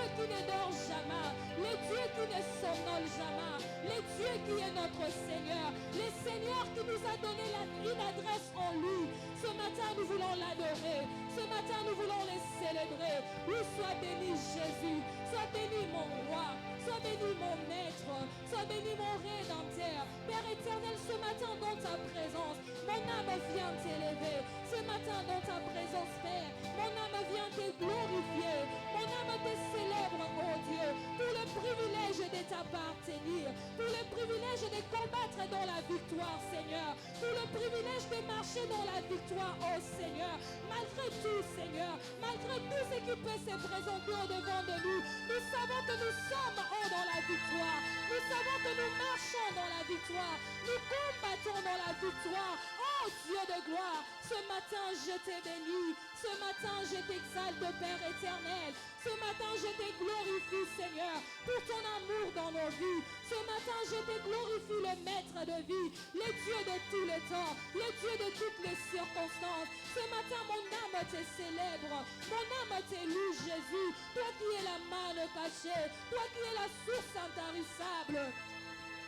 Dieu qui ne dort jamais, le Dieu qui ne somnole jamais, le Dieu qui est notre Seigneur, le Seigneur qui nous a donné une adresse en lui. Ce matin, nous voulons l'adorer. Ce matin, nous voulons le célébrer. Oui, sois béni Jésus, sois béni mon roi, sois béni mon maître, sois béni mon rédempteur. Père éternel, ce matin dans ta présence, mon âme vient t'élever. Ce matin dans ta présence, Père, mon âme vient te glorifier. Mon âme te célèbre, oh Dieu, pour le privilège de t'appartenir, pour le privilège de combattre dans la victoire, Seigneur, pour le privilège de marcher dans la victoire, oh Seigneur. Malgré tout, Seigneur, malgré tout ce qui peut se présenter au-devant de nous, nous savons que nous sommes dans la victoire. Nous savons que nous marchons dans la victoire. Nous combattons dans la victoire. Oh Dieu de gloire, ce matin je te bénis. Ce matin je t'exalte, Père éternel. Ce matin je te glorifie, Seigneur, pour ton amour dans nos vies. Ce matin je te glorifie, le maître de vie, le Dieu de tous les temps, le Dieu de toutes les circonstances. Ce matin mon âme te célèbre, mon âme te loue, Jésus. Toi qui es la manne cachée, toi qui es la source intarissable.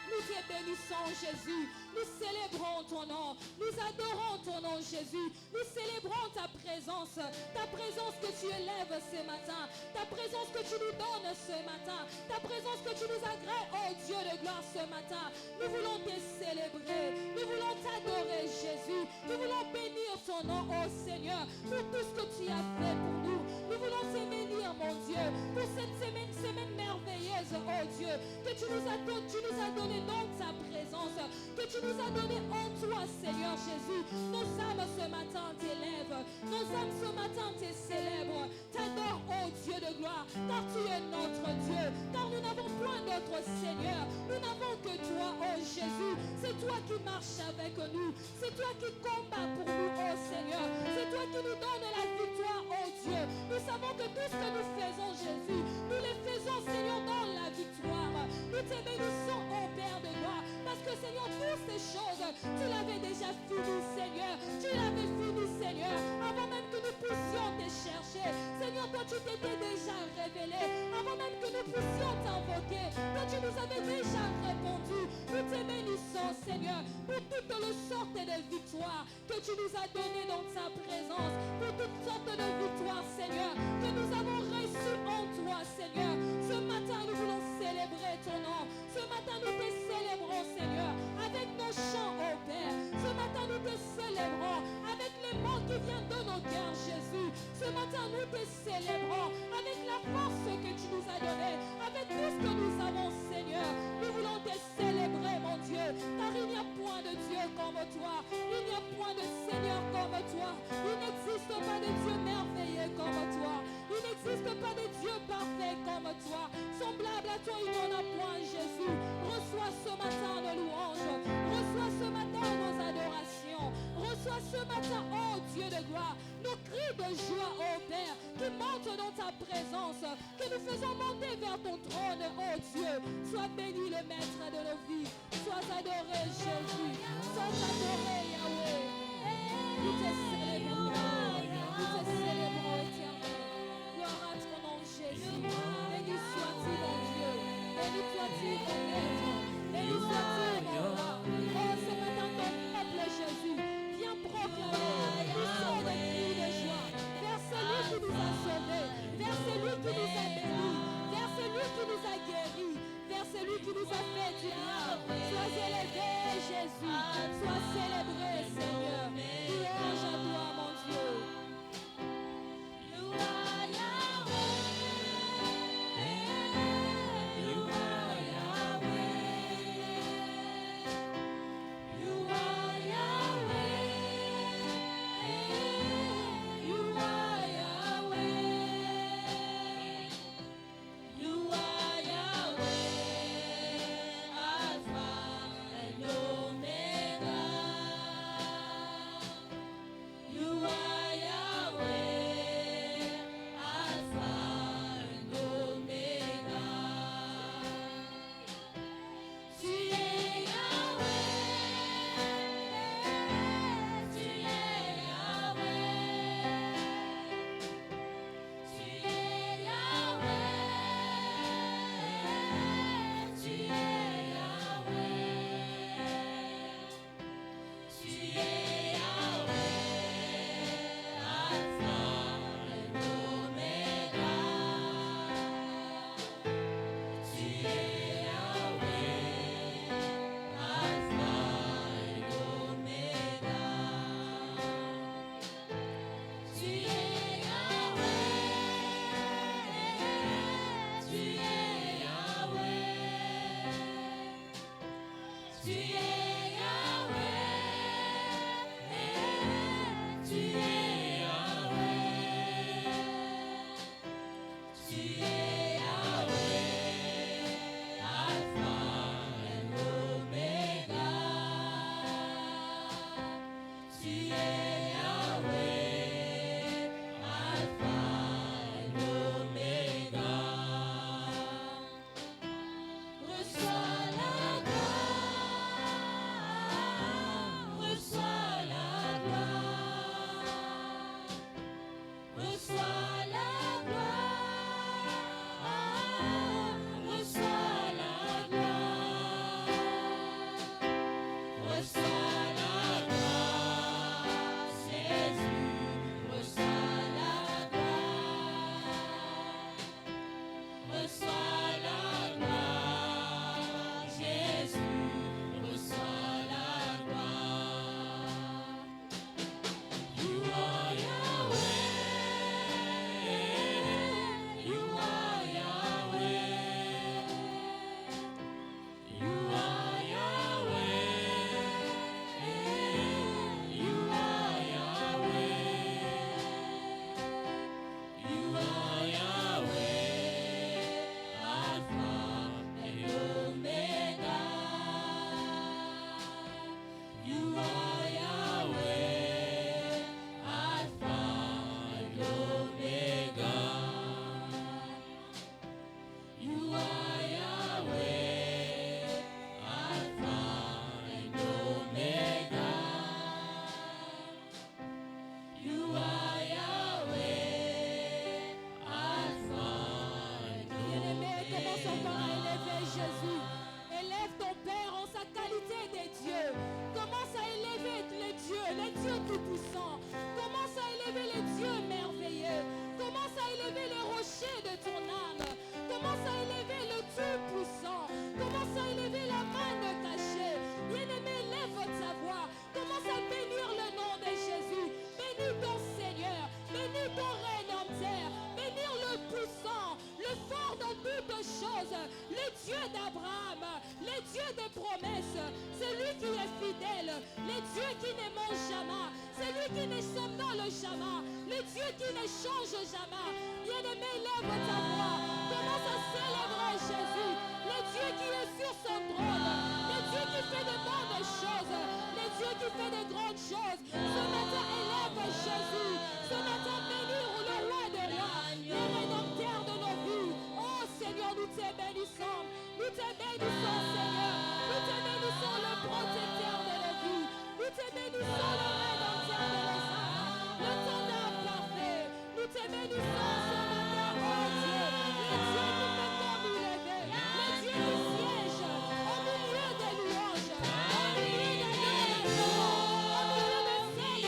Nous te bénissons, Jésus. Nous célébrons ton nom. Nous adorons ton nom, Jésus. Nous célébrons ta présence que tu élèves ce matin. Ta présence que tu nous donnes ce matin. Ta présence que tu nous agrées, oh Dieu de gloire, ce matin. Nous voulons te célébrer. Nous voulons t'adorer, Jésus. Nous voulons bénir ton nom, oh Seigneur, pour tout ce que tu as fait pour nous. Nous voulons te bénir, mon Dieu, pour cette semaine merveilleuse, oh Dieu, que tu nous as donné dans ta présence, que tu nous as donné en toi, Seigneur Jésus. Nos âmes ce matin t'élèvent, nos âmes ce matin te célèbrent, t'adorent, oh Dieu de gloire, car tu es notre Dieu, car nous n'avons point d'autre Seigneur, nous n'avons que toi, oh Jésus. C'est toi qui marches avec nous, c'est toi qui combats pour nous, oh Seigneur, c'est toi qui nous donnes la victoire, oh Dieu. Nous savons que tout ce que nous faisons, Jésus, nous le faisons, Seigneur, dans la victoire. Nous te bénissons, oh Père de gloire, parce que, Seigneur, toutes ces choses, tu l'avais déjà fini, Seigneur. Tu l'avais fini, Seigneur, avant même que nous puissions te chercher. Seigneur, toi, tu t'étais déjà révélé. Avant même que nous puissions t'invoquer, toi, tu nous avais déjà répondu. Nous te bénissons, Seigneur, pour toutes les sortes de victoires que tu nous as données dans ta présence, pour toutes sortes de victoires, Seigneur, que nous avons reçues en toi, Seigneur. Ce matin, nous voulons célébrer ton nom. Ce matin, nous te célébrons, Seigneur, avec nos chants, oh Père. Ce matin, nous te célébrons avec les mots qui viennent de nos cœurs, Jésus. Ce matin, nous te célébrons avec la force que tu nous as donnée, avec tout ce que nous avons, Seigneur. Nous voulons te célébrer, mon Dieu, car il n'y a point de Dieu comme toi. Il n'y a point de Seigneur comme toi. Il n'existe pas de Dieu merveilleux comme toi. Il n'existe pas de Dieu parfait comme toi. Semblable à toi, il n'y en a point, Jésus. Reçois ce matin nos louanges. Reçois ce matin nos adorations. Reçois ce matin, oh Dieu de gloire, nos cris de joie, oh Père, qui montent dans ta présence, que nous faisons monter vers ton trône, oh Dieu. Sois béni le maître de nos vies. Sois adoré, Jésus. Sois adoré, Yahweh. Nous te célébrons, nous te célébrons, éternel. Gloire à ton nom, Jésus. Béni sois-tu, mon Dieu. Béni sois-tu, mon maître. Béni sois-tu, mon roi. Oh, ce matin, ton peuple, Jésus, viens proclamer une sorte de cri de joie vers celui qui nous a sauvés, vers celui qui nous a bénis, vers celui qui nous a guéris, vers celui qui nous a fait du bien. Sois élevé, Jésus. Sois célébré, Seigneur. Louange à toi, mon Dieu. toutes choses, le Dieu d'Abraham, le Dieu des promesses, celui qui est fidèle, le Dieu qui ne mange jamais, celui qui ne somnole jamais, le Dieu qui ne change jamais. Bien-aimé, lève ta voix, commence à célébrer Jésus, le Dieu qui est sur son trône, le Dieu qui fait de bonnes choses, le Dieu qui fait de grandes choses. Ce matin, élève Jésus. Ce matin, bénir le roi des rois, le rédempteur de nos vies. Oh Seigneur, nous te bénissons. Nous te bénissons, Seigneur. Nous te bénissons, le protecteur de nos vies. Nous te bénissons, le rédempteur de nos âmes. Le standard parfait. Nous te bénissons ce matin, oh Dieu. Le Dieu qui fait comme il est fait. Le Dieu qui siège au milieu des louanges, au milieu des adorations, au milieu des célébrations.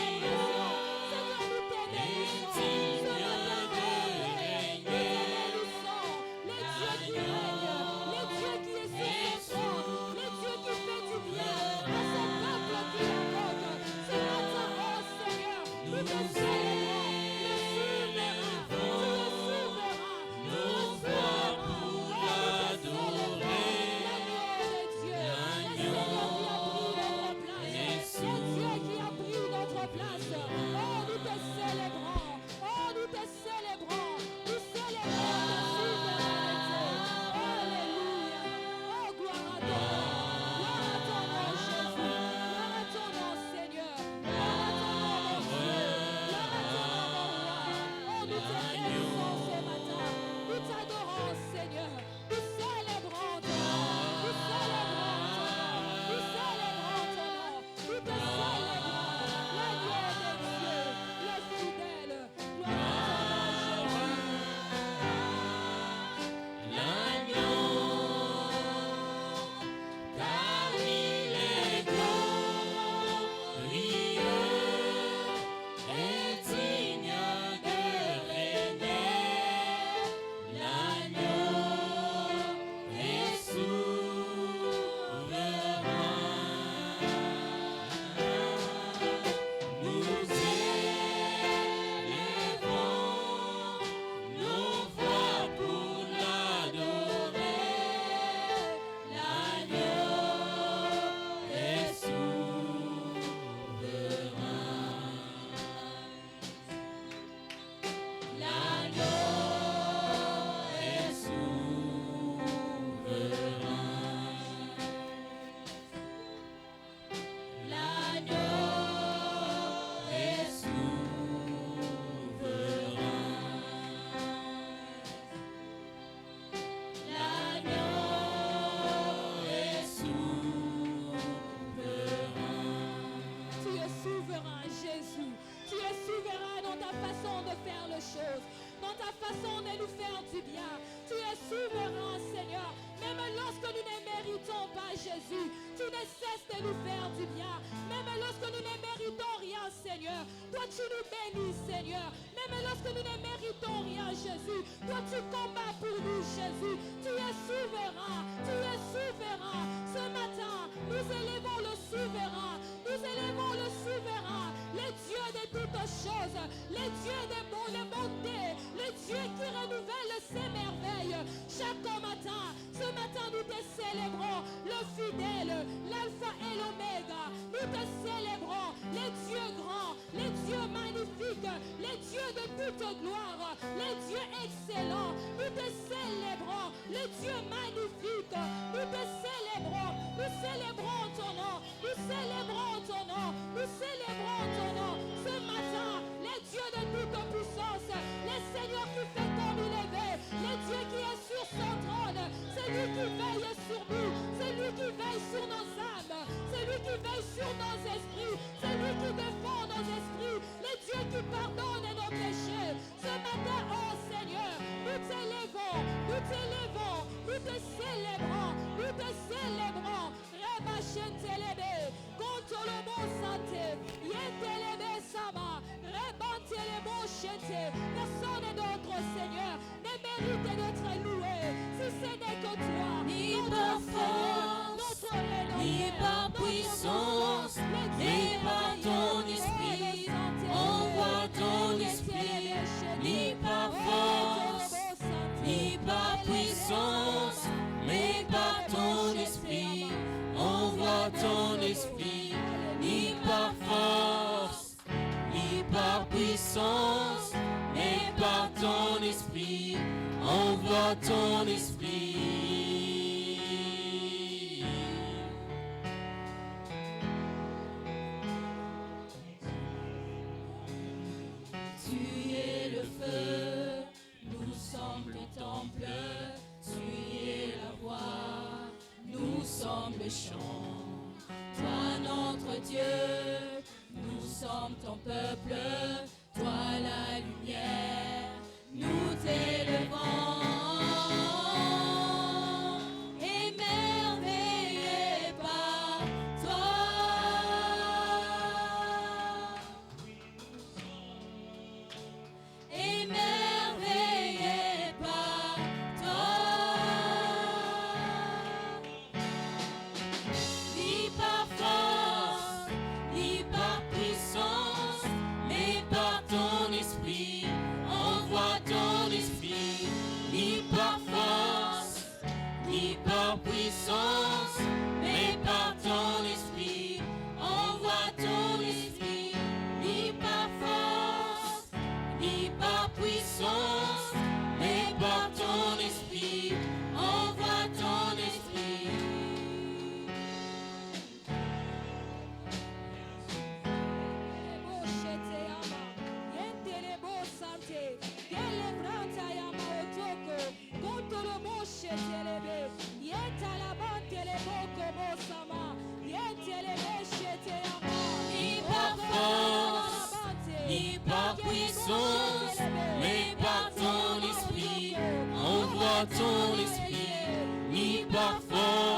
Seigneur, nous te bénissons. Ce matin, nous te bénissons. Le Dieu qui règne, le Dieu qui est sur son trône, le Dieu qui fait du bien à son peuple qui l'invoque. Ce matin, oh Seigneur, nous te célébrons. Dans ta façon de nous faire du bien. Tu es souverain, Seigneur. Même lorsque nous ne méritons pas, Jésus, tu ne cesses de nous faire du bien. Même lorsque nous ne méritons rien, Seigneur, toi tu nous bénis, Seigneur. Même lorsque nous ne méritons rien, Jésus, toi tu combats pour nous, Jésus. Tu es souverain, tu es souverain. Ce matin, nous élevons le souverain. Nous élevons le souverain, le Dieu de toutes choses, le Dieu de bonté, le Dieu qui renouvelle ses merveilles chaque matin. Ce matin, nous te célébrons, le fidèle, l'alpha et l'oméga. Nous te célébrons, les dieux grands, les dieux magnifiques, les dieux de toute gloire, les dieux excellents. Nous te célébrons, les dieux magnifiques. Nous te célébrons, nous célébrons ton nom, nous célébrons ton nom, nous célébrons ton nom. Ce matin, les dieux de toute puissance, le Seigneur qui fait comme il est fait, le Dieu qui est sur son trône, c'est lui qui veille sur nous, c'est lui qui veille sur nos âmes, c'est lui qui veille sur nos esprits, c'est lui qui défend nos esprits, le Dieu qui pardonne nos péchés. Ce matin, oh Seigneur, nous t'élevons, nous t'élevons, nous te célébrons, nous te célébrons. Reba Shentelebe, Kontolobo Sante, Yentelebe Sama, Rebantelebo Shente. Personne d'autre, Seigneur, ne mérite d'être loué, si ce n'est que toi. Ni par force, ni par puissance, ni par ton esprit, envoie ton esprit, ni par force, ni par puissance. puissance, mais par ton esprit, envoie ton esprit. Tu es le feu, nous sommes le temple, tu es la voix, nous sommes le chant. Toi notre Dieu, nous sommes ton peuple, toi la lumière, nous t'élevons. Émerveillés par toi. Émerveillés par toi. Ni par force, ni par puissance, mais par ton esprit, envoie ton esprit. Ni par force, ni par puissance, mais par ton esprit, envoie ton esprit. Ni par force, ni par puissance, mais par ton esprit, envoie ton esprit. Ni par force, ni par puissance, mais par ton esprit, envoie ton esprit. Ni par force,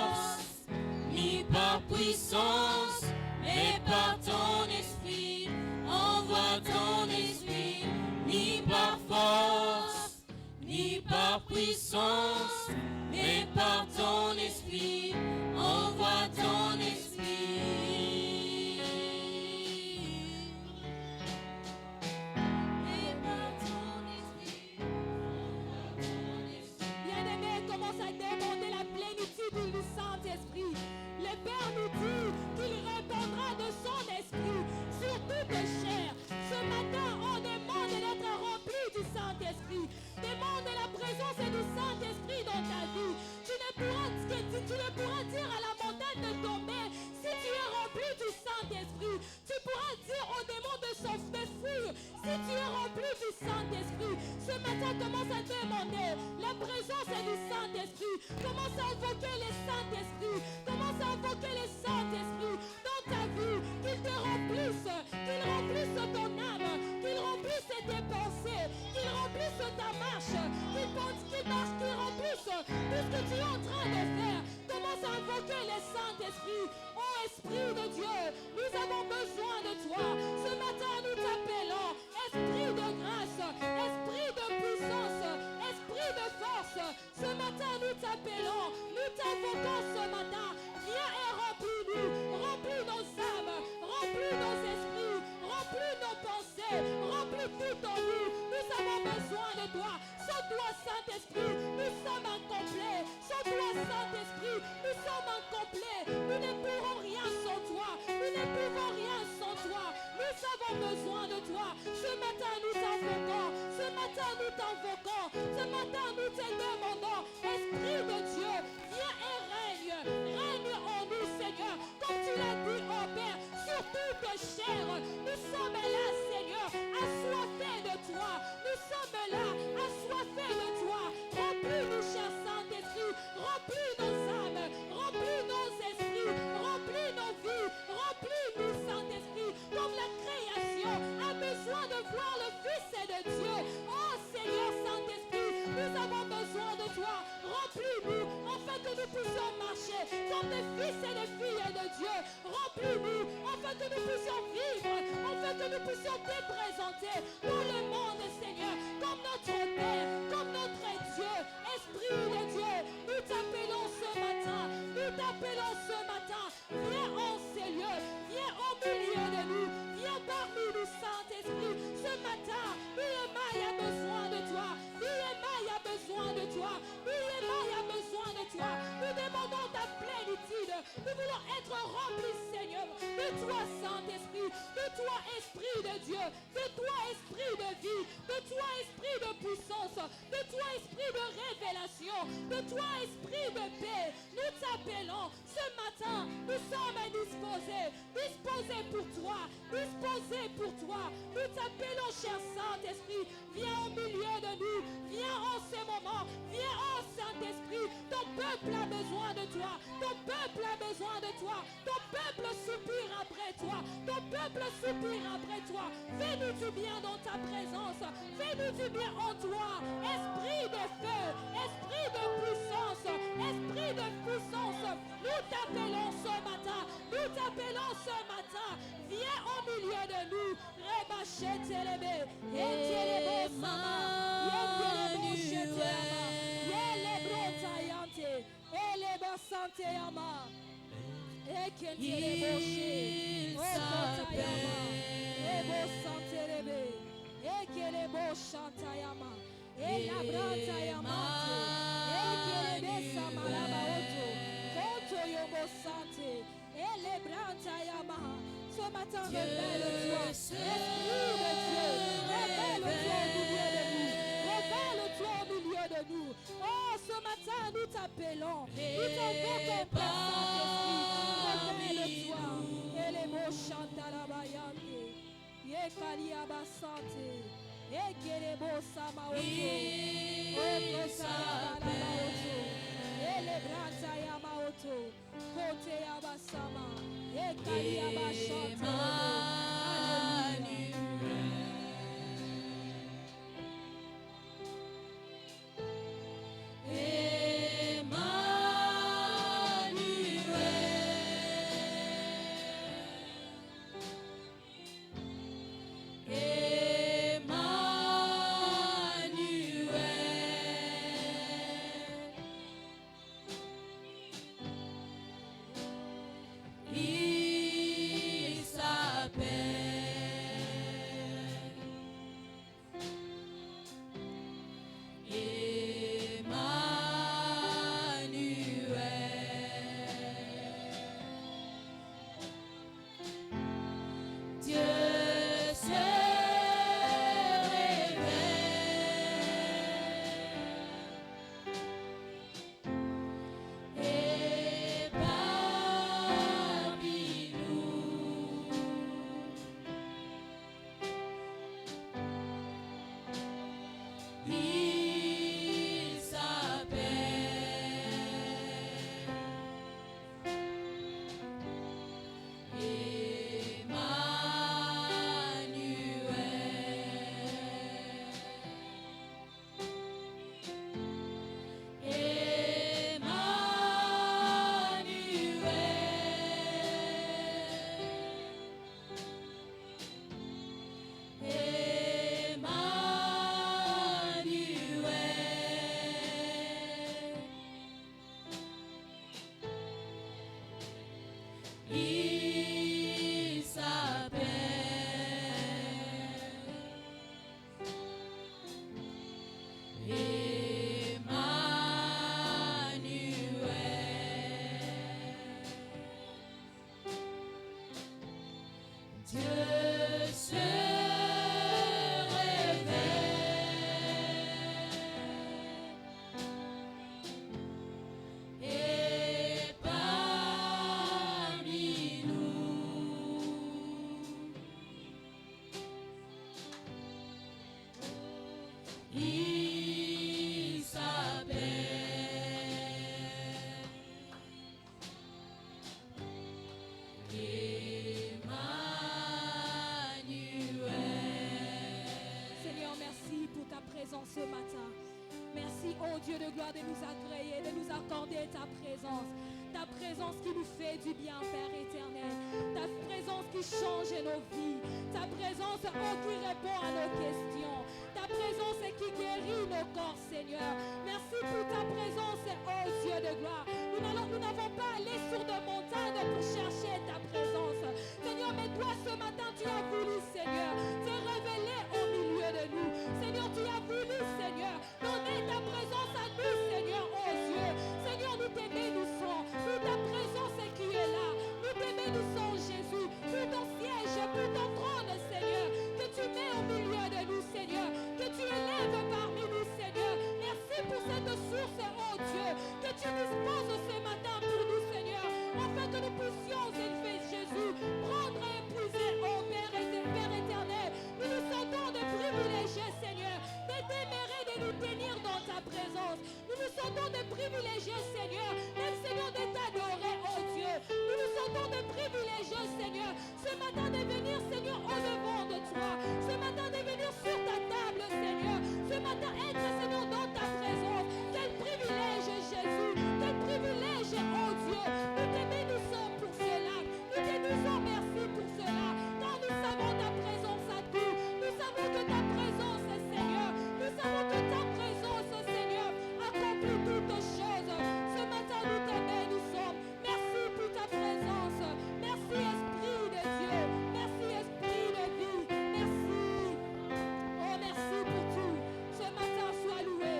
ni par puissance, mais par ton esprit, envoie ton esprit. Ni par force, ni par puissance, mais par ton esprit, envoie ton esprit. Et par ton esprit, envoie ton esprit. Bien-aimé, commence à demander la plénitude du Saint-Esprit. Le Père nous dit qu'il répandra de son esprit sur toute chair. Ce matin, on demande d'être rempli du Saint-Esprit. Demande la présence du Saint-Esprit dans ta vie. Tu ne pourras dire à la montagne de tomber si tu es rempli du Saint-Esprit. Tu pourras dire au démon de fuir si tu es rempli du Saint-Esprit. Ce matin, commence à demander la présence du Saint-Esprit. Commence à invoquer le Saint-Esprit. Commence à invoquer le Saint-Esprit dans ta vie. Qu'il te remplisse ton âme, qu'il remplisse tes pensées, qu'il remplisse ta marche, qu'il remplisse tout ce que tu es en train de faire. Commence à invoquer le Saint-Esprit. Oh Esprit de Dieu, nous avons besoin de toi. Ce matin, nous t'appelons Esprit de grâce, Esprit de puissance, Esprit de force. Ce matin, nous t'appelons, nous t'invoquons ce matin. Viens et remplis-nous, remplis nos âmes, remplis nos esprits, remplis nos pensées, remplis tout en nous. Nous avons besoin de toi. Sans toi, Saint-Esprit, nous sommes incomplets. Sans toi, Saint-Esprit, nous sommes incomplets. Nous ne pourrons rien sans toi. Nous ne pouvons rien sans toi. Nous avons besoin de toi. Ce matin, nous t'invoquons. Ce matin, nous t'invoquons. Ce matin, nous te demandons, Esprit de Dieu, viens et règne. Règne en nous, Seigneur. Comme tu l'as dit, oh Père, sur toute chair. Nous sommes là, Seigneur, assoiffés de toi. Nous sommes là, assoiffés de toi. Remplis-nous, cher Saint-Esprit. Remplis nos âmes. Remplis nos esprits. Remplis nos vies. Remplis-nous, Saint-Esprit. Comme la création a besoin de voir le Fils de Dieu. Oh Seigneur Saint-Esprit, nous avons besoin de toi. Remplis-nous afin que nous puissions marcher comme des fils et des filles de Dieu. Remplis-nous afin que nous puissions vivre, afin que nous puissions te présenter dans le monde, Seigneur, comme notre Père, comme notre Dieu. Esprit de Dieu, nous t'appelons ce matin. Nous t'appelons ce matin. Viens en ces lieux. Viens au milieu de nous. Viens parmi nous, Saint-Esprit. Ce matin, Nehemaï a besoin de toi. Nehemaï a besoin de toi. Nehemaï a besoin de toi. Nous demandons ta plénitude. Nous voulons être remplis, Seigneur, de toi, Saint-Esprit, de toi, Esprit de Dieu, de toi, Esprit de vie, de toi, Esprit de puissance, de toi, Esprit de révélation, de toi, Esprit de paix. Nous t'appelons ce matin. Nous sommes disposés, disposés pour toi, disposés pour toi. Nous t'appelons, cher Saint-Esprit. Viens au milieu de nous. Viens en ce moment. Viens, oh Saint-Esprit. Ton peuple a besoin de toi. Ton peuple a besoin de toi. Ton peuple soupire après toi. Ton peuple soupire après toi. Fais-nous du bien dans ta présence. Fais-nous du bien en toi. Esprit de feu. Esprit de puissance. Esprit de puissance. Nous t'appelons ce matin. Nous t'appelons ce matin. Viens au milieu de nous. Rebachete lebe. Etelebo sama. Yetelebo sheteyama. Yelebro tayante. Eleba santeyama. Eketelebo she. Okotayama. Ebo santelebe. Ekelebo shantayama. Elabratayama. Ekelebe samalaba oto. Koto yobo sante. Elebrantayama. Ce matin, révèle-toi. Esprit de Dieu, révèle-toi au milieu de nous. Révèle-toi au milieu de nous. Oh, ce matin, nous t'appelons. Nous t'invitons, Père Saint-Esprit. Révèle-toi. Et les mots chantent à la baïande. Yekaliaba sante. Ekelebo samaoto. Oko salaba oto. Elebranta yamaoto. Kote yabasama. Ekaliaba chante. Ce matin. Merci, oh Dieu de gloire, de nous agréer, de nous accorder ta présence qui nous fait du bien, Père éternel, ta présence qui change nos vies, ta présence, oh, qui répond à nos questions, ta présence qui guérit nos corps, Seigneur. Merci pour ta présence, oh Dieu de gloire. Nous n'avons pas allé sur de montagnes pour chercher ta présence, Seigneur, mais toi ce matin tu as voulu, Seigneur, te révéler au milieu de nous. Seigneur, tu as voulu, Seigneur, donner ta présence à nous, Seigneur, oh Dieu. Seigneur, nous t'aimons, nous sommes. Pour ta présence qui tu disposes ce matin pour nous, Seigneur, afin que nous puissions élever Jésus, prendre et épouser, oh Père éternel. Nous nous sentons de privilégiés, Seigneur, de t'aimer, de nous tenir dans ta présence. Nous nous sentons de privilégiés, Seigneur, même Seigneur, de t'adorer, oh Dieu. Nous nous sentons de privilégiés, Seigneur, ce matin de venir, Seigneur, au devant de toi. Ce matin de venir sur ta table, Seigneur. Ce matin être, Seigneur, dans ta présence. Quel privilège, Jésus. Quel privilège, oh Dieu. Nous te bénissons pour cela. Nous te disons merci pour cela. Car nous savons ta présence à tout. Nous savons que ta présence, Seigneur. Nous savons que ta présence, Seigneur, accomplit toutes choses. Ce matin, nous te bénissons. Merci pour ta présence. Merci, Esprit de Dieu. Merci, Esprit de vie. Merci. Oh, merci pour tout. Ce matin, sois loué.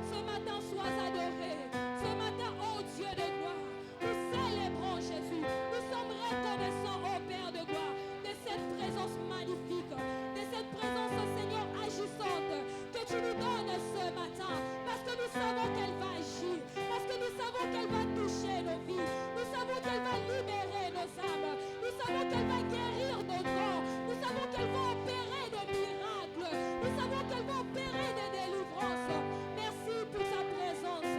Ce matin, sois adoré. Ce matin, oh Dieu de gloire, nous célébrons Jésus. Nous sommes reconnaissants, oh Père de gloire, de cette présence magnifique, de cette présence, Seigneur, agissante que tu nous donnes ce matin. Parce que nous savons qu'elle va agir. Parce que nous savons qu'elle va toucher nos vies. Nous savons qu'elle va libérer nos âmes. Nous savons qu'elle va guérir nos corps. Nous savons qu'elle va opérer des miracles. Nous savons qu'elle va opérer des délivrances. Merci pour ta présence.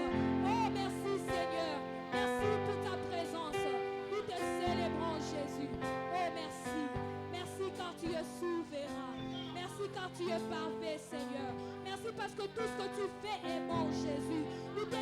Oh, merci Seigneur. Merci pour ta présence. Nous te célébrons Jésus. Oh, merci. Merci car tu es souverain. Merci car tu es parfait, Seigneur. Merci parce que tout ce que tu fais est bon, Jésus. Nous te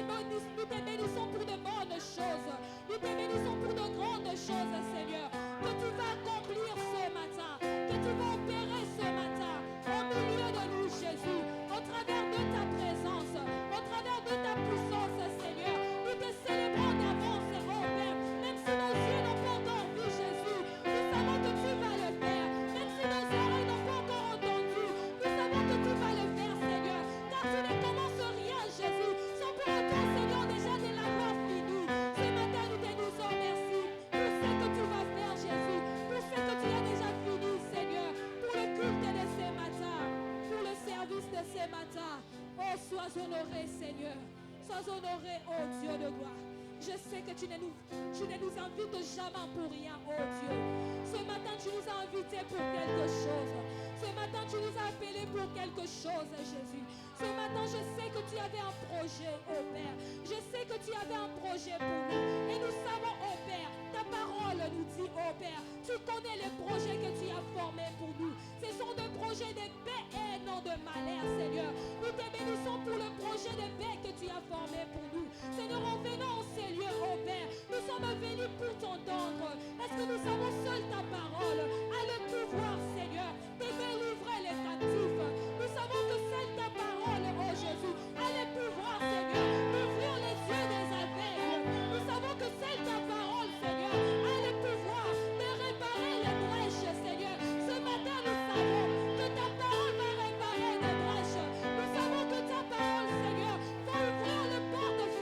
bénissons pour de bonnes choses. Nous te bénissons pour de grandes choses, Seigneur, que tu vas accomplir ce matin, que tu vas opérer ce matin, au milieu de nous, Jésus, au travers de ta présence, au travers de ta puissance, Seigneur. Nous te célébrons d'avance, oh Père, même si nos yeux n'ont pas encore vu Jésus, nous savons que tu vas le faire. Même si nos oreilles n'ont pas encore entendu, nous savons que tu vas le faire, Seigneur, car tu ne commences rien, Jésus, sans pour autant, Seigneur, déjà de l'avoir fini. Ce matin, nous te disons merci pour ce que tu vas faire, Jésus, pour ce que tu as déjà fini, Seigneur, pour le culte de ce matin, pour le service de ce matin. Oh, sois honoré, Seigneur. Sois honoré, oh Dieu de gloire. Je sais que tu ne nous invites jamais pour rien, oh Dieu. Ce matin, tu nous as invités pour quelque chose. Ce matin, tu nous as appelés pour quelque chose, Jésus. Ce matin, je sais que tu avais un projet, oh Père. Je sais que tu avais un projet pour nous. Et nous savons, oh Père, ta parole nous dit, oh Père, tu connais les projets que tu as formés pour nous. Ce sont des projets de paix et non de malheur, Seigneur. Nous te bénissons pour le projet de paix que tu as formé pour nous. Seigneur, en venant en ces lieux, oh Père, nous sommes venus pour t'entendre. Parce que nous savons seule ta parole a le pouvoir, Seigneur, de délivrer les captifs. Nous savons que seule ta parole, oh Jésus, a le pouvoir, Seigneur, d'ouvrir les yeux des aveugles. Nous savons que seule ta parole, Seigneur, a le pouvoir de réparer les brèches, Seigneur. Ce matin, nous savons que ta parole va réparer les brèches. Nous savons que ta parole, Seigneur, va ouvrir les portes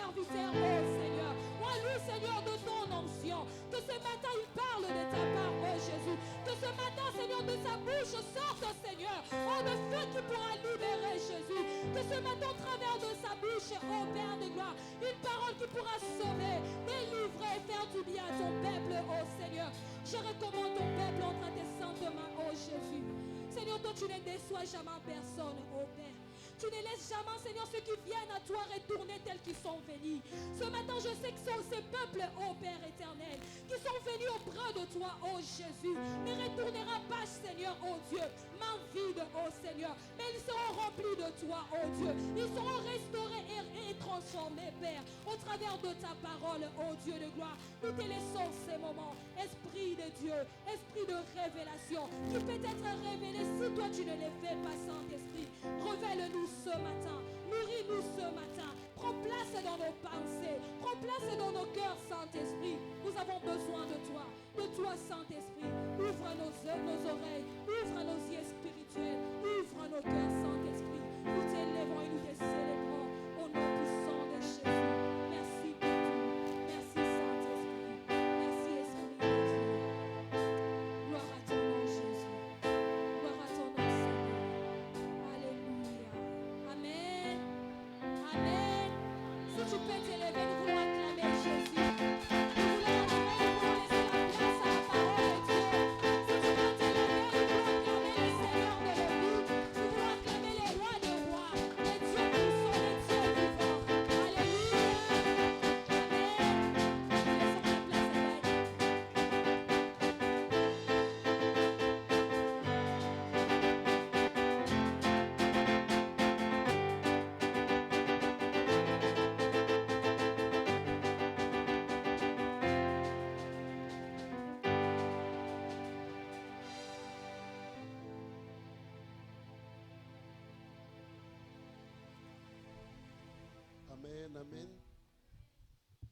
serviteur, oh Seigneur. Rends-lui, Seigneur, de ton onction. Que ce matin, il parle de ta part, oh Jésus. Que ce matin, Seigneur, de sa bouche sorte, Seigneur, oh, le feu qui pourra libérer Jésus. Que ce matin, au travers de sa bouche, oh Père de gloire, une parole qui pourra sauver, délivrer, faire du bien à ton peuple, oh Seigneur. Je recommande ton peuple entre tes saintes mains, oh Jésus. Seigneur, toi, tu ne déçois jamais personne, oh Père. Tu ne laisses jamais, Seigneur, ceux qui viennent à toi retourner tels qu'ils sont venus. Ce matin, je sais que sont ces peuples, ô Père éternel, qui sont venus auprès de toi, ô Jésus, ne retournera pas, Seigneur, ô Dieu, main vide, ô Seigneur, mais ils seront remplis de toi, ô Dieu. Ils seront restaurés et transformés, Père, au travers de ta parole, ô Dieu de gloire. Nous te laissons ces moments, Esprit de Dieu, Esprit de révélation, qui peut être révélé si toi tu ne les fais pas, Saint-Esprit. Révèle-nous ce matin, nourris-nous ce matin, prends place dans nos pensées, prends place dans nos cœurs, Saint-Esprit. Nous avons besoin de toi, Saint-Esprit. Ouvre nos oreilles, ouvre nos yeux spirituels, ouvre nos cœurs, Saint-Esprit. Nous t'élèvons et nous te célébrons au nom puissant de Jésus. Merci pour tout. Merci, Saint-Esprit. Merci, Esprit de Dieu. Gloire à ton nom, Jésus. Gloire à ton nom, Seigneur. Alléluia. Amen. Amen. Si tu peux t'élever, nous voulons acclamer Jésus. Nous voulons l'adorer, nous voulons laisser la place à la parole de Dieu. Si tu peux t'élever, nous voulons acclamer le Seigneur de la vie. Nous voulons acclamer les rois des rois, les dieux puissants, les dieux vivants. Alléluia. Amen. Laissons la place à Amen, amen.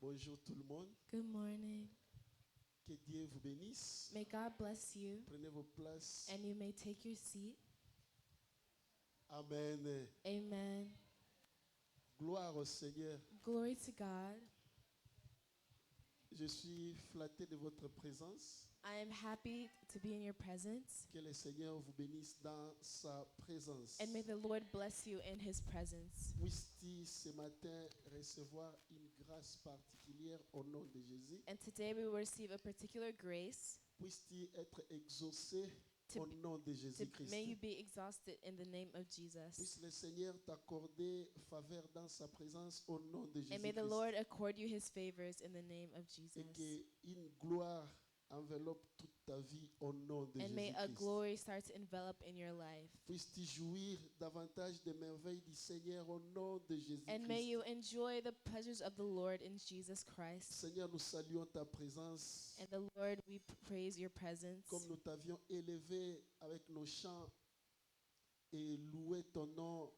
Bonjour tout le monde. Good morning. Que Dieu vous bénisse. May God bless you, Prenez vos places. and you may take your seat. Amen. Amen. Gloire au Seigneur. Glory to God. Je suis flatté de votre présence. I am happy to be in your presence, Que le Seigneur vous bénisse dans sa présence. and may the Lord bless you in his presence. Puisses-tu ce matin recevoir une grâce particulière au nom de Jésus. And today we will receive a particular grace. Puisses-tu être exaucé To au be- nom de May you Jésus-Christ. be exhausted in the name of Jesus. Puisse le Seigneur t'accorder faveur dans sa présence au nom de And may the Jésus-Christ. Lord accord you his favors in the name of Et Jesus. qu'une gloire enveloppe toute ta vie au nom de And may a Jésus-Christ. glory start to envelop in your life. Puisses-tu jouir davantage des merveilles du Seigneur au nom de And may Jésus-Christ. you enjoy the pleasures of the Lord in Jesus Christ. Seigneur, nous saluons ta présence. And the Lord, we praise your presence. Comme nous t'avions élevé avec nos chants et loué ton nom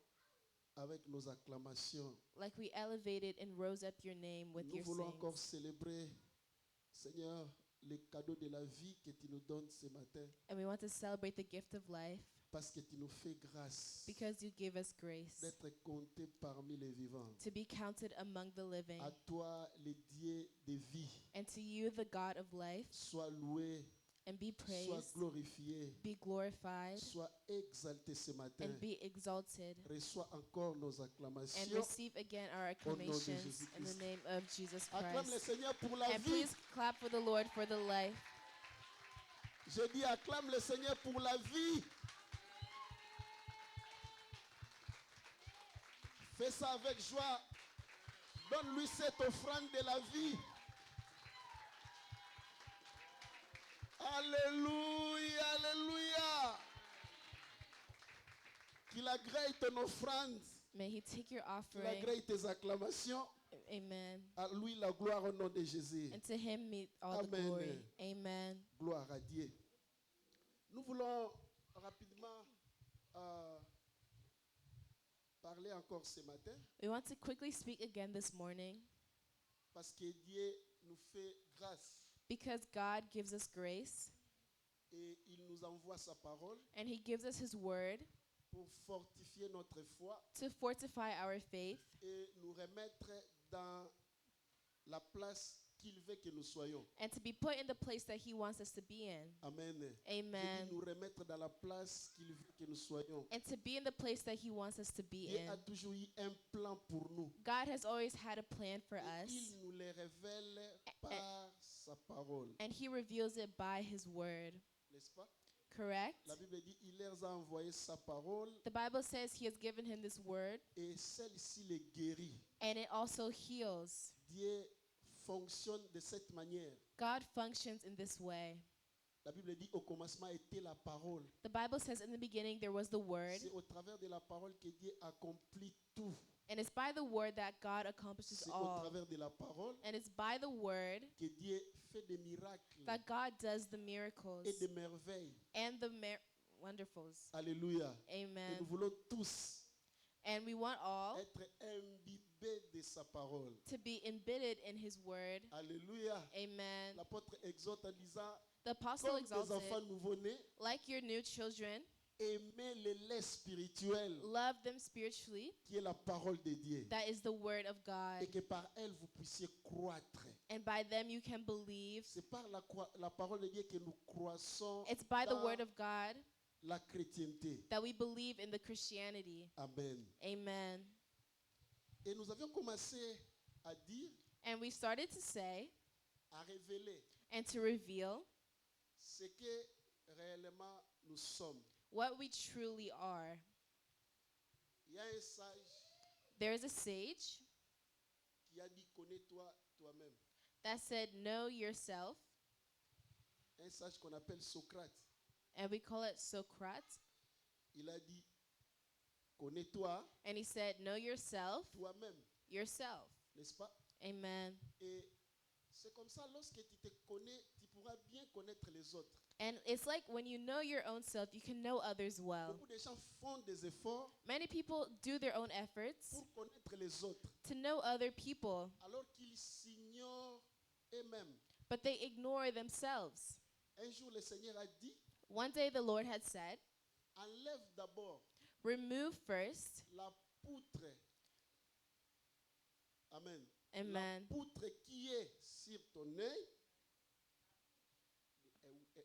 avec nos acclamations. Like we elevated and rose up your name with Nous your voulons encore sings. célébrer, Seigneur, les cadeaux de la vie que tu nous donnes ce matin And we want to celebrate the gift of life parce que tu nous fais grâce because you give us grace d'être comptés parmi les vivants. to be counted among the living. À toi, le Dieu de vie, And to you, the God of life, sois loué, and be sois praised, glorifié, be glorified, sois exalté ce matin. and be exalted. Reçois encore nos And acclamations. receive again our Au nom de acclamations in the Jésus-Christ. name of Jesus Acclame le Christ. Seigneur pour la And vie. please clap for the Lord for the life. Je dis acclame le Seigneur pour la vie. Fais ça avec joie. Donne-lui cette offrande de la vie. Alléluia, alléluia. Qu'il agrée ton offrande. May he take your Qu'il offering. agrée tes acclamations. Amen. À lui la gloire au nom de Jésus. And to him be all the Amen. glory. Amen. Gloire à Dieu. Nous voulons rapidement parler encore ce matin We want to quickly speak again this morning parce que Dieu nous fait grâce because God gives us grace et il nous envoie sa parole and he gives us his word pour fortifier notre foi to fortify our faith et nous remettre dans la place qu'il veut que nous soyons. and to be put in the place that He wants us to be in. Amen. Amen. Je dis nous remettre dans la place qu'il veut que nous soyons. And to be in the place that He wants us to be Dieu in. a toujours eu un plan pour nous. God has always had a plan for Et us, il nous les révèle par sa parole. and He reveals it by His word. N'est-ce pas? Correct? La Bible dit il leur a envoyé sa parole The Bible says He has given him this word, et celle-ci les guérit. and it also heals. Dieu fonctionne de cette manière. God functions in this way. La Bible dit au commencement était la parole. The Bible says in the beginning there was the Word, C'est au travers de la parole que Dieu accomplit tout. and it's by the Word that God accomplishes C'est au all. travers de la parole And it's by the Word que Dieu fait des miracles that God does the miracles et des merveilles. and the wonderfuls. Alléluia. Et nous Amen. voulons tous And we want all être imbibés de sa parole. to be embedded in His Word. Alléluia. Amen. L'apôtre exhorte en disant, The apostle comme des exalted, enfants nouveau-nés, like your new children, aimez le lait spirituel love them spiritually. qui est la parole de Dieu. That is the Word of God. Et que par elle vous puissiez croître. And by them you can believe. C'est par la parole de Dieu que nous croissons It's by the dans Word of God la chrétienté. that we believe in the Christianity. Amen. Amen. Et nous avions commencé à dire, And we started to say à révéler and to reveal ce que réellement nous sommes. what we truly are. Il y a un sage There is a sage qui a dit connais-toi toi-même. that said, know yourself, Un sage qu'on appelle Socrate. and we call it Socrates. Il a dit connais-toi And he said, know yourself, toi-même, yourself. n'est-ce pas? Amen. Et c'est comme ça, lorsque tu te connais, tu pourras bien connaître les autres. And it's like when you know your own self, you can know others well. Beaucoup de gens font des efforts Many people do their own efforts pour connaître les autres, to know other people, alors qu'ils s'ignorent eux-mêmes. but they ignore themselves. Un jour, le Seigneur a dit, One day the Lord had said, enlève d'abord remove first, la poutre. Amen. amen, La poutre qui est sur ton œil,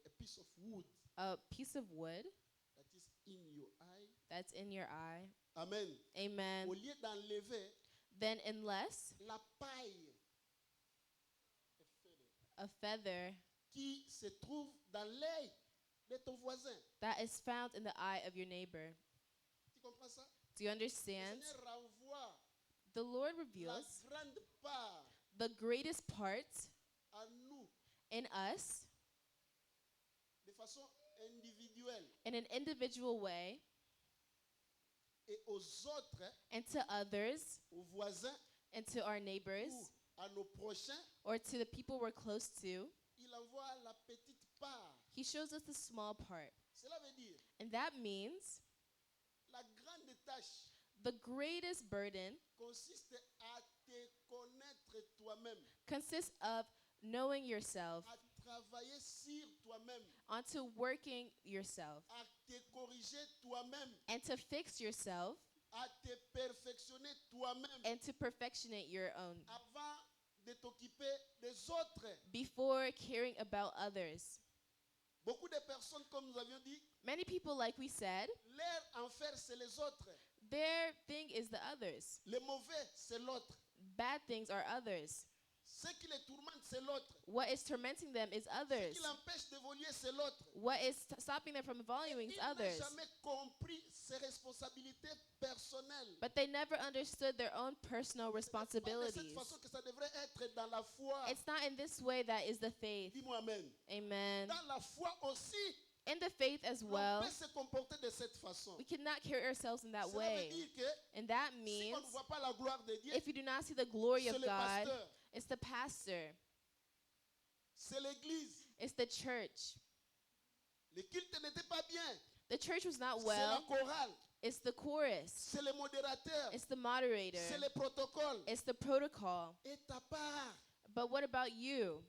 a piece of wood a piece of wood that is in your eye. that's in your eye. Amen. Amen. Au lieu d'enlever Then unless la paille a feather qui se trouve dans l'œil de ton voisin. that is found in the eye of your neighbor. Tu comprends ça? Do you Le understand? Seigneur renvoie The Lord la reveals grande part the greatest part à nous in us de façon individuelle in an individual way et aux autres, and to others aux voisins and to our ou neighbors à nos prochains. or to the people we're close to. Il envoie la petite part. He shows us the small part. Cela veut dire And that means la grande tâche the greatest burden consiste à te connaître toi-même, consists of knowing yourself, à travailler sur toi-même, onto working yourself, à te corriger toi-même, and to fix yourself, à te perfectionner toi-même and to perfectionate your own avant de t'occuper des autres. before caring about others. Beaucoup de personnes, comme nous avions dit, Many people, like we said, leur enfer, c'est les autres. their thing is the others. Les mauvais, c'est l'autre. Bad things are others. Ce qui les tourmente, c'est l'autre. What is tormenting them is Ce others. qui l'empêche d'évoluer, c'est l'autre. What is stopping them from evaluating Ils is n'ont others. jamais compris ses responsabilités personnelles. But they never understood their own personal C'est pas de cette responsibilities. façon que ça devrait être dans la foi. It's not in this way that is the faith. Dis-moi Amen. Amen. Dans la foi aussi, In the faith as on well, peut se comporter de cette façon. we cannot carry ourselves in that Cela veut way. dire que And that si means on ne voit pas la gloire de Dieu, if you do not see the glory c'est of le God, pasteur, it's the pastor, c'est l'église. it's the church. Le culte n'était pas bien. The church was not C'est la well, chorale, it's the chorus, c'est le modérateur, it's the moderator, c'est le protocole. it's the protocol. Et ta part, But what about you?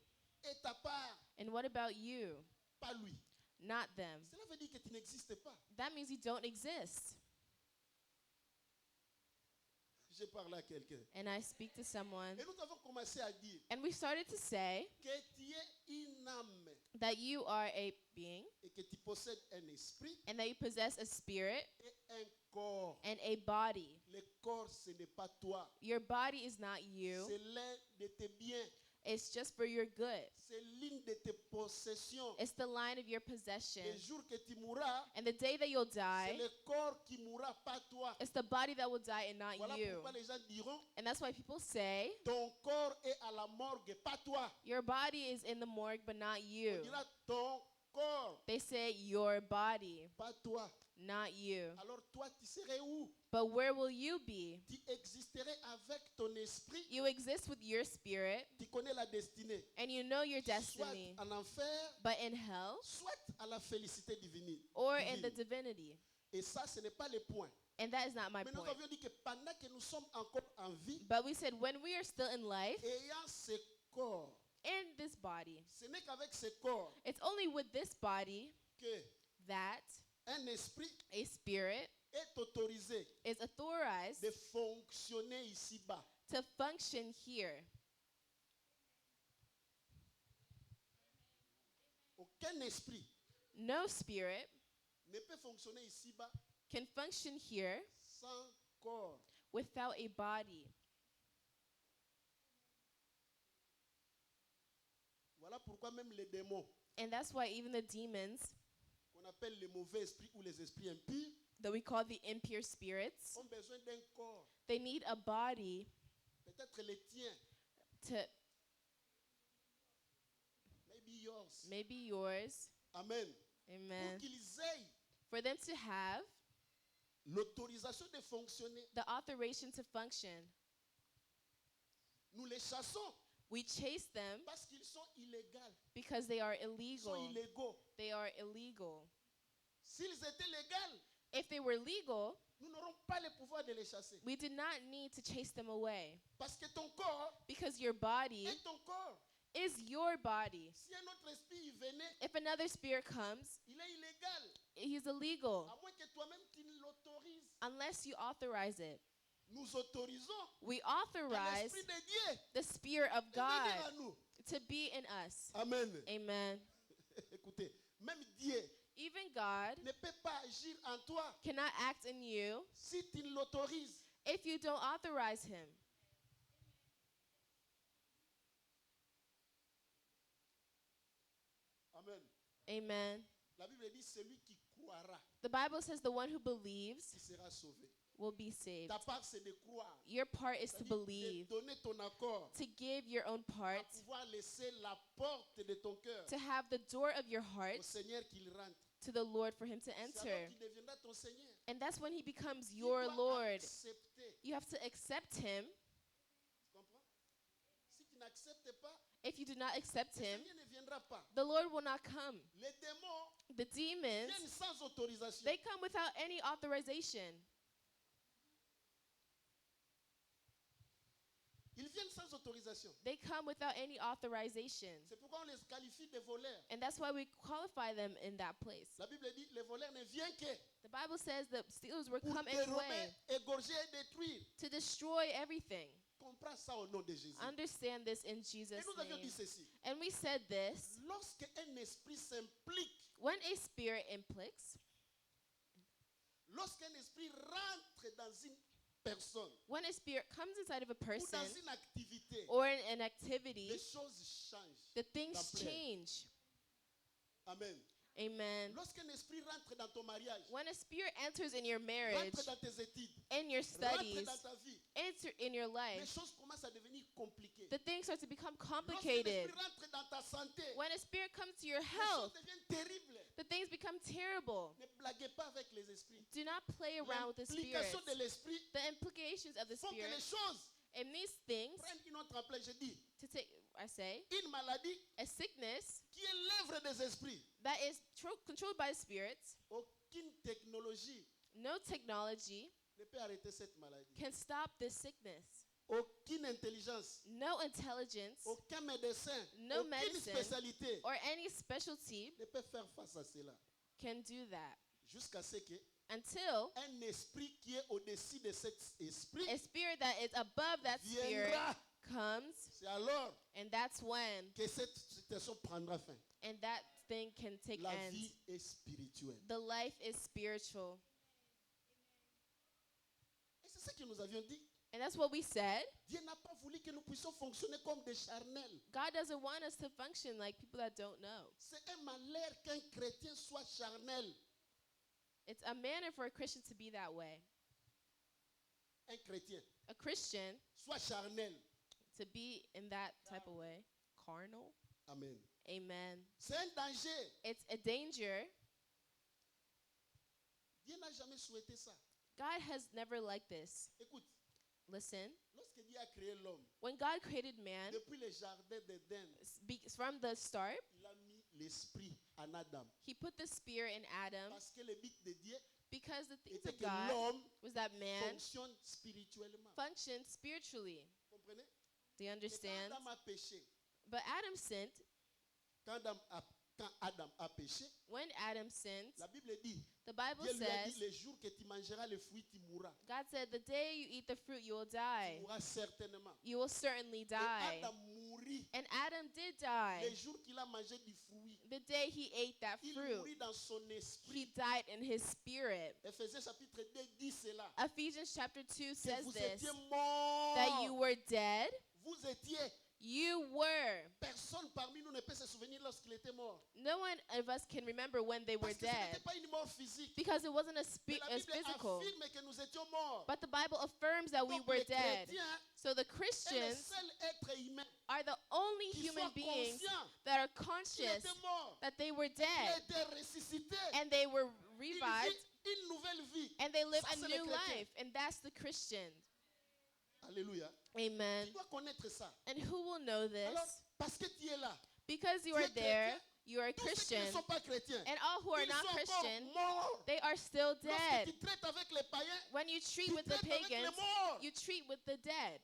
et ta part, And what about you? pas lui. Not them. Cela veut dire que tu n'existes pas. That means you don't exist. Je parle à quelqu'un. And I speak to someone. Et nous avons commencé à dire And we started to say que tu es une âme that you are a being et que tu possèdes un esprit and that you possess a spirit et un corps. and a body. Le corps, ce n'est pas toi. Your body is not you. C'est l'un de tes biens. It's just for your good. C'est l'une de tes possessions. It's the line of your possession. Le jour que tu mourras, And the day that you'll c'est die, le corps qui mourra, pas toi. it's the body that will die and not Voilà you. pourquoi les gens diront, And that's why people say, ton corps est à la morgue, pas toi. your body is in the morgue, but not On you. dira ton corps, They say, your body, pas toi. not you. Alors toi, tu serais où? But where will you be? Tu existerais avec ton esprit. You exist with your spirit, Tu connais la destinée. and you know your Soit destiny, en enfer, but in hell soit à la félicité divine. or in the divine. divinity. Et ça, ce n'est pas le point. And that is not my Mais nous point. avions dit que pendant que nous sommes encore en vie, But we said when we are still in life, ayant ce corps, in this body, ce n'est qu'avec ce corps it's only with this body que that un esprit a spirit est autorisé is authorized de fonctionner ici-bas. to function here. Aucun esprit No spirit ne peut fonctionner ici-bas can function here sans corps. without a body. Voilà pourquoi même les démons, And that's why even the demons qu'on appelle les mauvais esprits ou les esprits impurs, that we call the impure spirits, ont besoin d'un corps. they need a body Peut-être le tien, to maybe yours. maybe yours, Amen. amen, Pour qu'ils aient for them to have l'autorisation de fonctionner. the authorization to function. Nous les chassons We chase them parce qu'ils sont illégaux. because they are Ils sont illegal. illégaux. They are illegal. S'ils étaient légaux, If they were legal, nous n'aurons pas le pouvoir de les chasser. we did not need to chase them away Parce que ton corps because your body est ton corps. is your body. Si un autre esprit y venait, If another spirit comes, il est illégal. he's illegal À moins que toi-même tu l'autorises. unless you authorize it. Nous autorisons We à authorize l'Esprit de Dieu the Spirit of de venir God à nous. to be in us. Amen. Amen. Écoutez, même Dieu Even God ne peut pas agir en toi cannot act in you si tu ne l'autorises. if you don't authorize him. Amen. Amen. La Bible dit celui qui croira, The Bible says the one who believes il sera sauvé. will be saved. Ta part, c'est de croire. Your part is to C'est-à-dire de believe, donner ton accord to give your own à part, pouvoir laisser la porte de ton cœur to have the door of your au heart Seigneur qu'il rentre. to the Lord for him to C'est enter. alors qu'il deviendra ton Seigneur. And that's when he becomes Tu your dois Lord. accepter. You have to accept him. Tu comprends? Si tu n'acceptes pas, If you do not accept le him, Seigneur ne viendra pas. the Lord will not come. Les démons The demons, viennent sans autorisation. they come without any authorization. Ils viennent sans autorisation. They come without any authorization. C'est pourquoi on les qualifie de voleurs. And that's why we qualify them in that place. La Bible dit les voleurs ne viennent que The Bible says the stealers will pour come dérober, anyway égorger et détruire. to destroy everything. Comprends ça au nom de Jésus. Understand this in Et Jesus' nous avions dit name. ceci. And we said this, Lorsque un esprit s'implique, when a spirit impliques, lorsqu'un esprit rentre dans une personne when a spirit comes inside of a ou person dans une activité, or in an activity, les choses changent. the things d'ampleur. change. Amen. Amen. Lorsqu'un esprit rentre dans ton mariage, When a spirit enters in your marriage, rentre dans tes études, in your rentre studies, dans ta vie, enter in your les life, choses commencent à devenir compliquées. the things start to become Lorsqu'un complicated. esprit rentre dans ta santé, When a spirit comes to your les health, choses deviennent terribles. the things become terrible. Ne blaguez pas avec les esprits. Do not play around with the spirits. L'implication de l'esprit The implications of the font que les spirit choses and these things prennent une autre ampleur. Je dis, to take, I say, une maladie a sickness qui est l'œuvre des esprits. that is controlled by spirits. Aucune technologie No technology ne peut arrêter cette maladie. can stop this sickness. Aucune intelligence, No intelligence aucun médecin, No aucune medicine. spécialité or any specialty ne peut faire face à cela. can do that Jusqu'à ce que until un esprit qui est au-dessus de cet esprit a spirit that is above that spirit viendra comes, c'est alors and that's when, que cette situation prendra fin. and that thing can take La end. vie est spirituelle. The life is spiritual. Et c'est ce que nous avions dit. And that's what we said. Dieu n'a pas voulu que nous puissions fonctionner comme des charnels. God doesn't want us to function like people that don't know. C'est un malheur qu'un chrétien soit charnel. It's a manner for a Christian to be that way. Un chrétien A Christian soit charnel. to be in that type of way. Carnal. Amen. Amen. C'est un danger. It's a danger. Dieu n'a jamais souhaité ça. God has never liked this. Écoute, Listen, lorsque Dieu a créé l'homme, when God created man, depuis le jardin d'Éden, from the start, il a mis l'esprit en Adam. he put the spirit in Adam Parce que le but de Dieu because the things était of que God l'homme was that man fonctionne spirituellement. functioned spiritually. Comprenez? Do you Et understand? quand Adam a péché, But Adam sinned. quand Adam a péché, When Adam sinned, la Bible dit, the Bible Dieu lui a says, dit, le jour que tu mangeras le fruit, tu mourras. God said, the day you eat the fruit, you will Tu die. mourras certainement. You will certainly Et die. Adam mourut And Adam did die. le jour qu'il a mangé du fruit. The day he ate that Il fruit, mourut dans son he esprit. died in his spirit. Éphésiens chapitre 2 dit cela. Ephesians chapter 2 Que says vous this, étiez morts. that you were dead. Vous étiez. You were. Personne parmi nous ne peut se souvenir lorsqu'il était mort. No one of us can remember when they were Parce que ce n'était dead pas une mort physique. because it wasn't Mais la as Bible physical. affirme que nous étions morts. But the Bible affirms that we Donc, were les dead. chrétiens So the est le Christians seul être humain are the only qui human soit beings conscient that are qu'il conscious était mort. that they were Il a dead été ressuscité. and they were Il revived vit une nouvelle vie. and they live Ça, a c'est le new chrétien. life. And that's the Christian. Alléluia. Amen. Tu dois connaître ça. And who will know this? Alors, parce que tu es là, Because you tu are es there, chrétien. you are a tous ceux qui Christian. ne sont pas chrétiens, And all who are ils not sont Christian, encore morts. they are still Lorsque dead. tu traites avec les païens, When you treat tu with the traites avec les pagans, morts. you treat with the dead.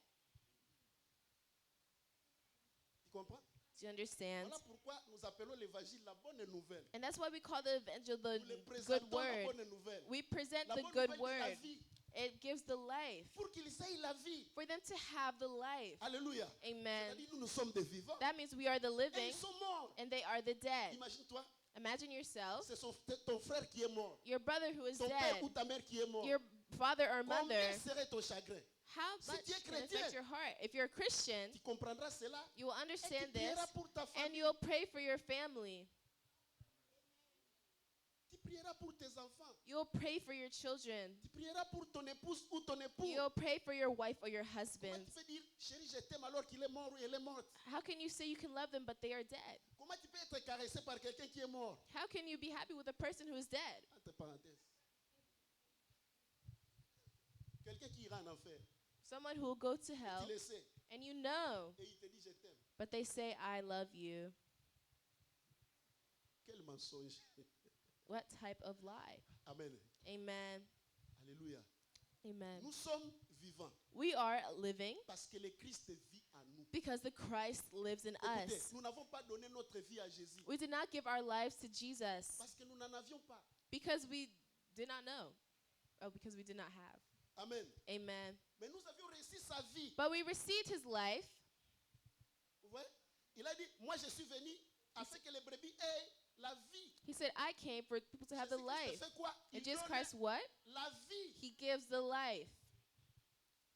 Tu comprends? Do you understand? Voilà pourquoi nous appelons l'évangile la bonne nouvelle. And that's why we call the evangel the Nous les good présentons la word. bonne nouvelle. We present La the bonne good nouvelle de la word. vie. It gives the life. Pour qu'ils aient la vie. For them to have the life. Alléluia. Amen. C'est-à-dire nous sommes des vivants. That means we are the Et living ils sont morts. and they are the dead. Imagine-toi, Imagine yourself, c'est ton frère qui est mort. your brother who is Ton père dead, ou ta mère qui est mort. your father or mother. Combien serait ton chagrin? How Si much tu es can it affect chrétien, your heart? If you're a Christian, Tu comprendras cela. you will Et tu understand this prieras pour ta and famille. you'll pray for your family. Tu prieras pour tes enfants. You'll pray for your children. Tu prieras pour ton épouse ou ton époux. You'll pray for your wife or your Comment husband. tu peux dire, chérie, je t'aime alors qu'il est mort ou elle est morte? How can you say you can love them but they are dead? Comment tu peux être caressé par quelqu'un qui est mort? How can you be happy with a person who is dead? Entre parenthèses. Quelqu'un qui ira en enfer. Someone who will go to Tu hell le sais. and you know, Et il te dit, je t'aime. but they say, I love you. Quel mensonge. What type of lie? Amen. Amen. Alléluia. Amen. Nous sommes vivants We are living parce que le Christ vit en nous. because the Christ lives in Écoutez, us. nous n'avons pas donné notre vie à Jésus We did not give our lives to Jesus parce que nous n'en avions pas. because we did not know. Oh, because we did not have. Amen. Amen. Mais nous avions réussi sa vie. But we received his life. Vous voyez? Il a dit, moi je suis venu afin que les brebis aient la vie. He said, I came for people to have the Jésus-Christ life. fait quoi? Il And Jesus donne Christ, what? la vie. He gives the life.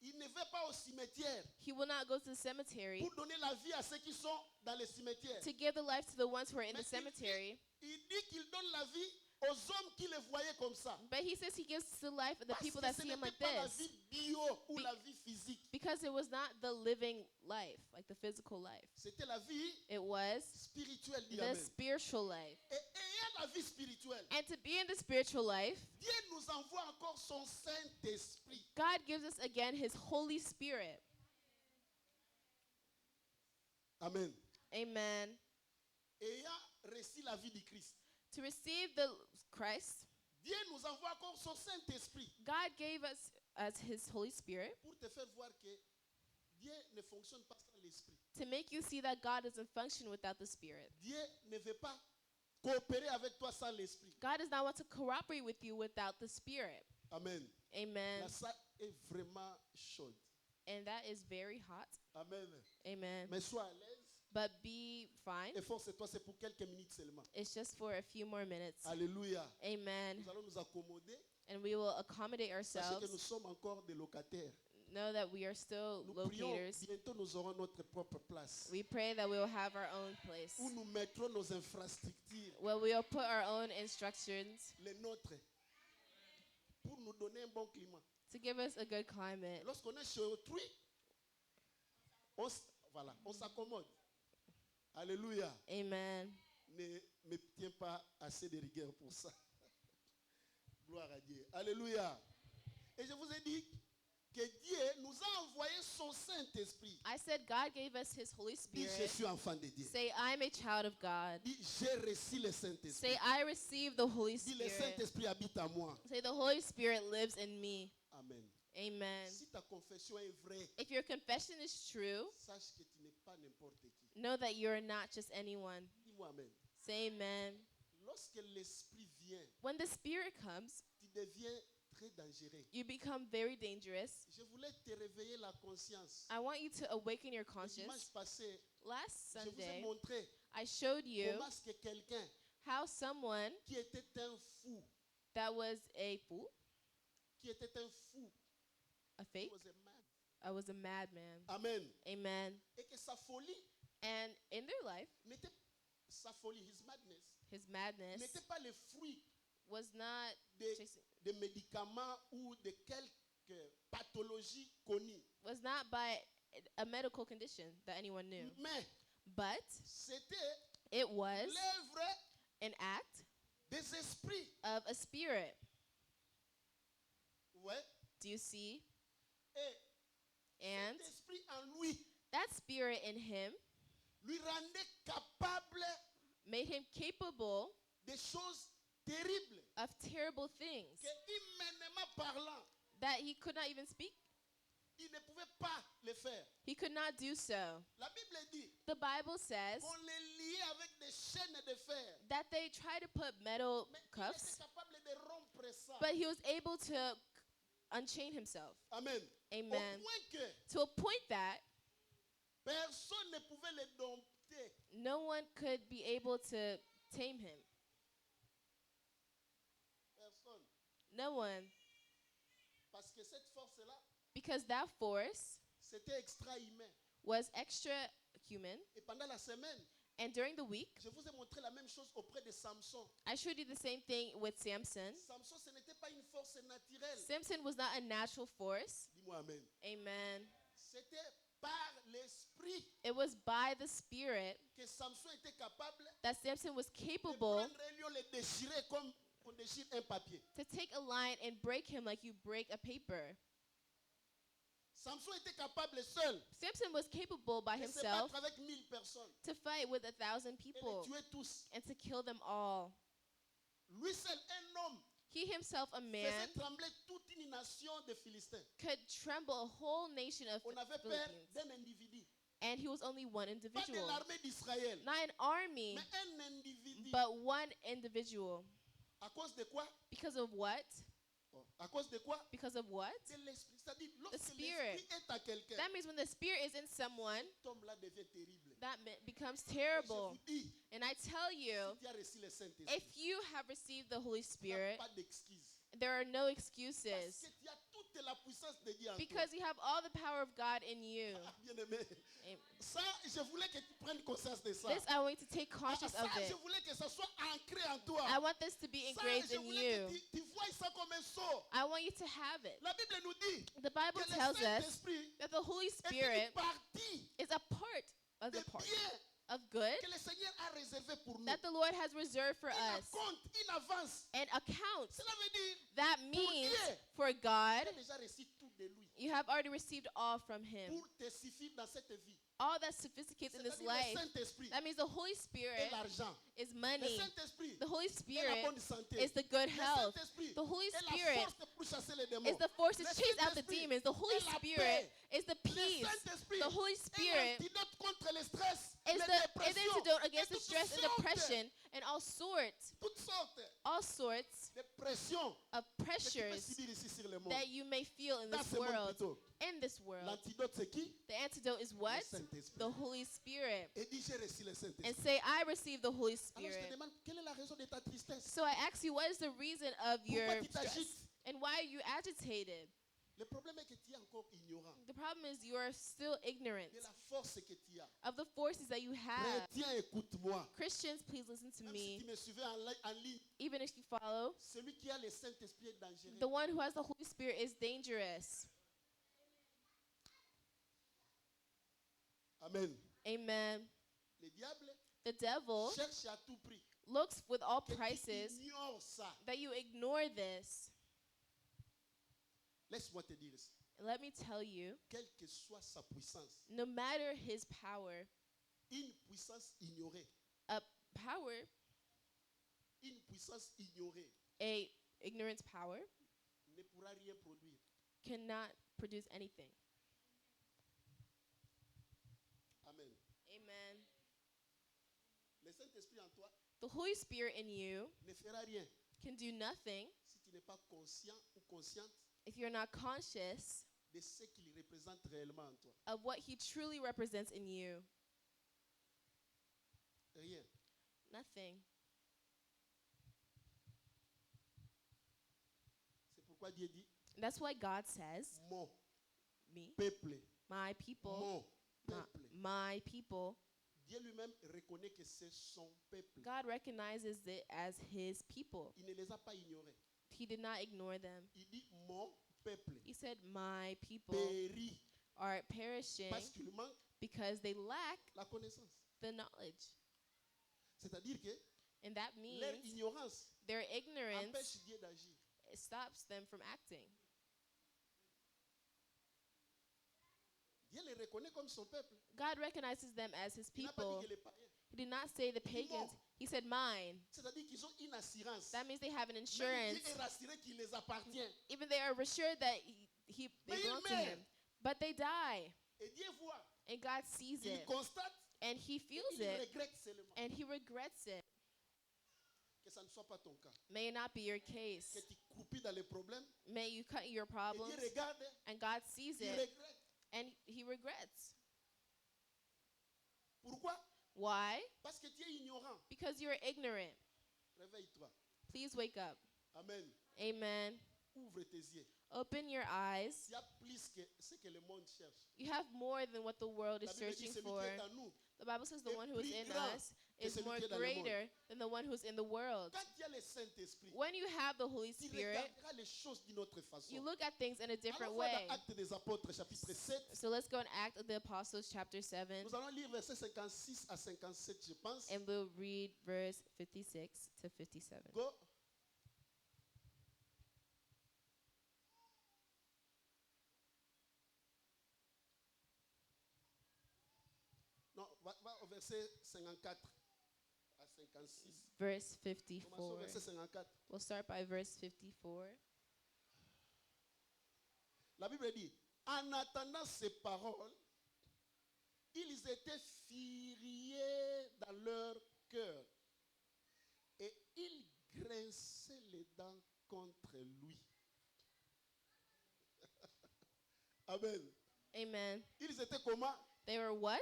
Il ne va pas au cimetière He will not go to the cemetery pour donner la vie à ceux qui sont dans les cimetières. to give the life to the ones who are in the Mais cemetery. Il dit qu'il donne la vie aux hommes qui le voyaient comme ça. But he says he gives the life of the Parce people que that ce see him n'était like pas la this. vie bio ou Be- la vie physique. Because it was not the living life, like the physical life. C'était la vie It was spirituelle. Dis the amen. spiritual life. Et ayant la vie spirituelle, And to be in the spiritual life, Dieu nous envoie encore son Saint-Esprit. God gives us again his Holy Spirit. Amen. Amen. Ayant reçu la vie du Christ, To receive the Christ, Dieu nous envoie encore son Saint-Esprit God gave us as his Holy Spirit pour te faire voir que Dieu ne fonctionne pas sans l'Esprit. to make you see that God doesn't function without the Spirit. Dieu ne veut pas coopérer avec toi sans l'Esprit. God does not want to cooperate with you without the Spirit. Amen. Amen. Là, ça est vraiment chaud. and that is very hot. Amen. Amen. Mais sois à l'aise. But be fine. Efforce-toi, c'est pour quelques minutes seulement. It's just for a few more minutes. Alléluia. Amen. Nous allons nous accommoder. And we will accommodate Sachez que nous ourselves. sommes encore des locataires. Know that we are still Nous prions, locators. bientôt nous aurons notre propre place. We pray that we will have our own place, Où nous mettrons nos infrastructures, where we will put our own instructions les nôtres, pour nous donner un bon climat. to give us a good climate. Lorsqu'on est chez autrui, on s'accommode. Alléluia. Amen. Ne me tiens pas assez de rigueur pour ça. Gloire à Dieu. Alléluia. Et je vous ai dit que Dieu nous a envoyé son Saint-Esprit. I said God gave us His Holy Dis, je Spirit. suis enfant de Dieu. Say, I'm a child of God. Dis, j'ai reçu le Saint-Esprit. Say, I receive the Holy Dis, le Spirit. Saint-Esprit habite en moi. Say, the Holy Spirit lives in me. Amen. Amen. Si ta confession est vraie, If your confession is true, sache que tu n'es pas n'importe qui. know that you're not just anyone. Dis-moi Amen. Say amen. Lorsque l'Esprit vient, When the Spirit comes, tu deviens très dangereux. you become very dangerous. Je voulais te réveiller la conscience. I want you to awaken your Le conscience. dimanche passé, Last je vous ai Sunday, montré I showed you comment est-ce que quelqu'un how someone qui était un fou, that was a fool, qui était un fou, a he fake, was a mad. I was a madman. Amen. Amen. Et que sa folie And in their life, n'était sa folie, his madness, his madness n'était pas le fruit was not des, chasing, des médicaments ou de quelques pathologies connues. was not by a medical condition that anyone knew, Mais but c'était it was l'œuvre an act des esprits. of a spirit. Ouais. Do you see? Et And cet esprit en lui that spirit in him lui rendait capable made him capable des choses terribles of terrible things que humainement parlant, that he could not even speak. il ne pouvait pas le faire. He could not do so. La Bible dit The Bible says qu'on les liait avec des chaînes de fer. that they tried to put metal Mais il cuffs, était capable de rompre ça. but he was able to unchain himself. Amen. Amen. Au point que To a point that personne ne pouvait le dompter. no one could be able to tame him. Personne. No one. Parce que cette force-là, Because that force c'était extra-humain. was extra human. Et pendant la semaine, And during the week, je vous ai montré la même chose auprès de Samson. I showed you the same thing with Samson. Samson, ce n'était pas une force naturelle. Samson was not a natural force. Dis-moi Amen. Amen. C'était par l'esprit It was by the Spirit que Samson était capable that Samson was de capable prendre un lion, le déchirer comme on déchire un papier. to take a lion and break him like you break a paper. Samson était capable seul Samson was capable by de se himself battre avec 1000 personnes to fight with 1,000 et les people tuer tous. and to kill them all. Lui seul, un homme, He himself, a man, faisait trembler toute une nation de Philistins. could tremble a whole nation of On avait peur Philistines. d'un individu. And he was only one Pas de individual. l'armée d'Israël, Not an army, mais un individu. but one individual. À cause de quoi? Because of what? Oh, à cause de quoi? Because of what? De l'esprit. C'est-à-dire, lorsque Spirit. l'esprit est à quelqu'un, That means when the Spirit is in someone, cet homme-là devient terrible. that becomes Et je terrible. vous dis, And I tell you, si tu as reçu le Saint-Esprit, if you have received the Holy tu n'as Spirit, pas d'excuses. there are no Parce excuses. que tu as toute la puissance de Dieu en toi. Because you have all the power of God in you. Ah, bien-aimé. Am- Ça, je voulais que tu prennes conscience de ça. This I want you to take Ah, conscious ça, of je it. voulais que ça soit ancré en toi. I want this to be Ça, engraved je in voulais que you. tu vois ça comme un sceau. I want you to have it. La Bible nous dit The Bible que le tells us Saint-Esprit that the Holy est une Spirit partie is a part of de the part bien of good que le Seigneur a réservé pour nous. that the Lord has reserved for Il us. compte, il avance. And account. Cela veut dire That means Dieu. for God, tu as déjà reçu tout de lui you have already received all from Him. pour te suffire dans cette vie. All that sophisticates in this C'est-à-dire le life. Saint-Esprit That means the Holy et Spirit l'argent. is Le money. Saint-Esprit The Holy est la Spirit bonne santé. is the good Le health. Saint-Esprit The Holy est la Spirit force pour chasser les démons. is the force to Le chase out the Saint-Esprit demons. The Holy est la Spirit paix. is the Le peace. Saint-Esprit The Holy est Spirit l'antidote contre le stress It's les the dépressions, antidote et against the toutes stress and sortes, depression and all sorts de pressions of que tu peux pressures subir ici sur le monde. that you may feel in Dans this ce monde world. plutôt. In this world, L'antidote c'est qui? the antidote is what? Le Saint-Esprit. The Holy Spirit. Et dis j'ai reçu le Saint-Esprit. And say, I receive the Holy Alors je te Spirit. demande quelle est la raison de ta tristesse? So I ask you, what is the reason of your Pourquoi tu stress? t'agites? And why are you agitated? Le problème est que tu es encore ignorant The problem is you are still ignorant de la force que tu as. of the forces that you have. Chrétien, écoute-moi. Christians, please listen to Même si tu me. me suivais en ligne, Even if you follow, celui qui a le Saint-Esprit est dangereux. the one who has the Holy Spirit is dangerous. Amen. Amen. Le diable The devil cherche à tout prix looks with all que tu prices ignores ça. that you ignore this. Laisse-moi te dire ça. Let me tell you, Quelle que soit sa puissance, no matter his power, une puissance ignorée, a power, une puissance ignorée a ignorance power, ne pourra rien produire. cannot produce anything. Amen. Amen. Le Saint-Esprit en toi The Holy Spirit in you ne fera rien can do nothing si tu n'es pas conscient ou consciente if you're not conscious de ce qu'il représente réellement en toi. of what he truly represents in you. Rien. Nothing. C'est pourquoi Dieu dit, That's why God says, mon me, peuple, my people, mon my, peuple. my people. Dieu lui-même reconnaît que c'est son peuple. God recognizes it as his people. Il ne les a pas ignorés. He did not ignore them. Il dit mon peuple He said, my people périt are perishing parce qu'il manque because they lack la connaissance. the knowledge. C'est-à-dire que And that leur means ignorance their ignorance empêche Dieu d'agir. stops them from acting. Dieu les reconnaît comme son peuple. God recognizes them as his Il n'a pas people. dit que les païens. He did not say the pagans. He said mine. C'est-à-dire qu'ils ont une assurance. That means they have an Même insurance. Dieu est rassuré qu'il les appartient. Even they are assured that they Mais ils belong to him. meurent. But they die. Et Dieu voit. And God sees Il it. constate. And he Et feels il it. regrette seulement. And he regrets it. Que ça ne soit pas ton cas. May it not be your Que case. tu croupis dans les problèmes. May you cut your Et problems. Dieu regarde. And God sees Il it. regrette. And he regrets. Pourquoi? Why? Parce que tu es ignorant. Because you're ignorant. Réveille-toi. Please wake up. Amen. Amen. Ouvre tes yeux. Open your eyes. Il y a plus que ce que le monde cherche. You have more than what the world is La Bible dit searching celui for. qui est en nous. The Bible says the est one who is plus in grand us que is celui more qui est dans le monde. greater than the one who's in the world. Quand il y a le Saint-Esprit, When you have the Holy tu Spirit, regarderas les choses d'une autre façon. you look at things in a different Allons voir way. dans Actes des Apôtres, chapitre 7. So let's go and Act of the Apostles, chapter 7, Nous allons lire versets 56 à 57, je pense. and we'll read verse 56 to 57. Go. Non, va au verset 54 à 56. Verse Commençons au 54. verset 54. We'll start by verse 54. La Bible dit, en attendant ces paroles, ils étaient furieux dans leur cœur et ils grinçaient les dents contre lui. Amen. Amen. Ils étaient comment? They were what?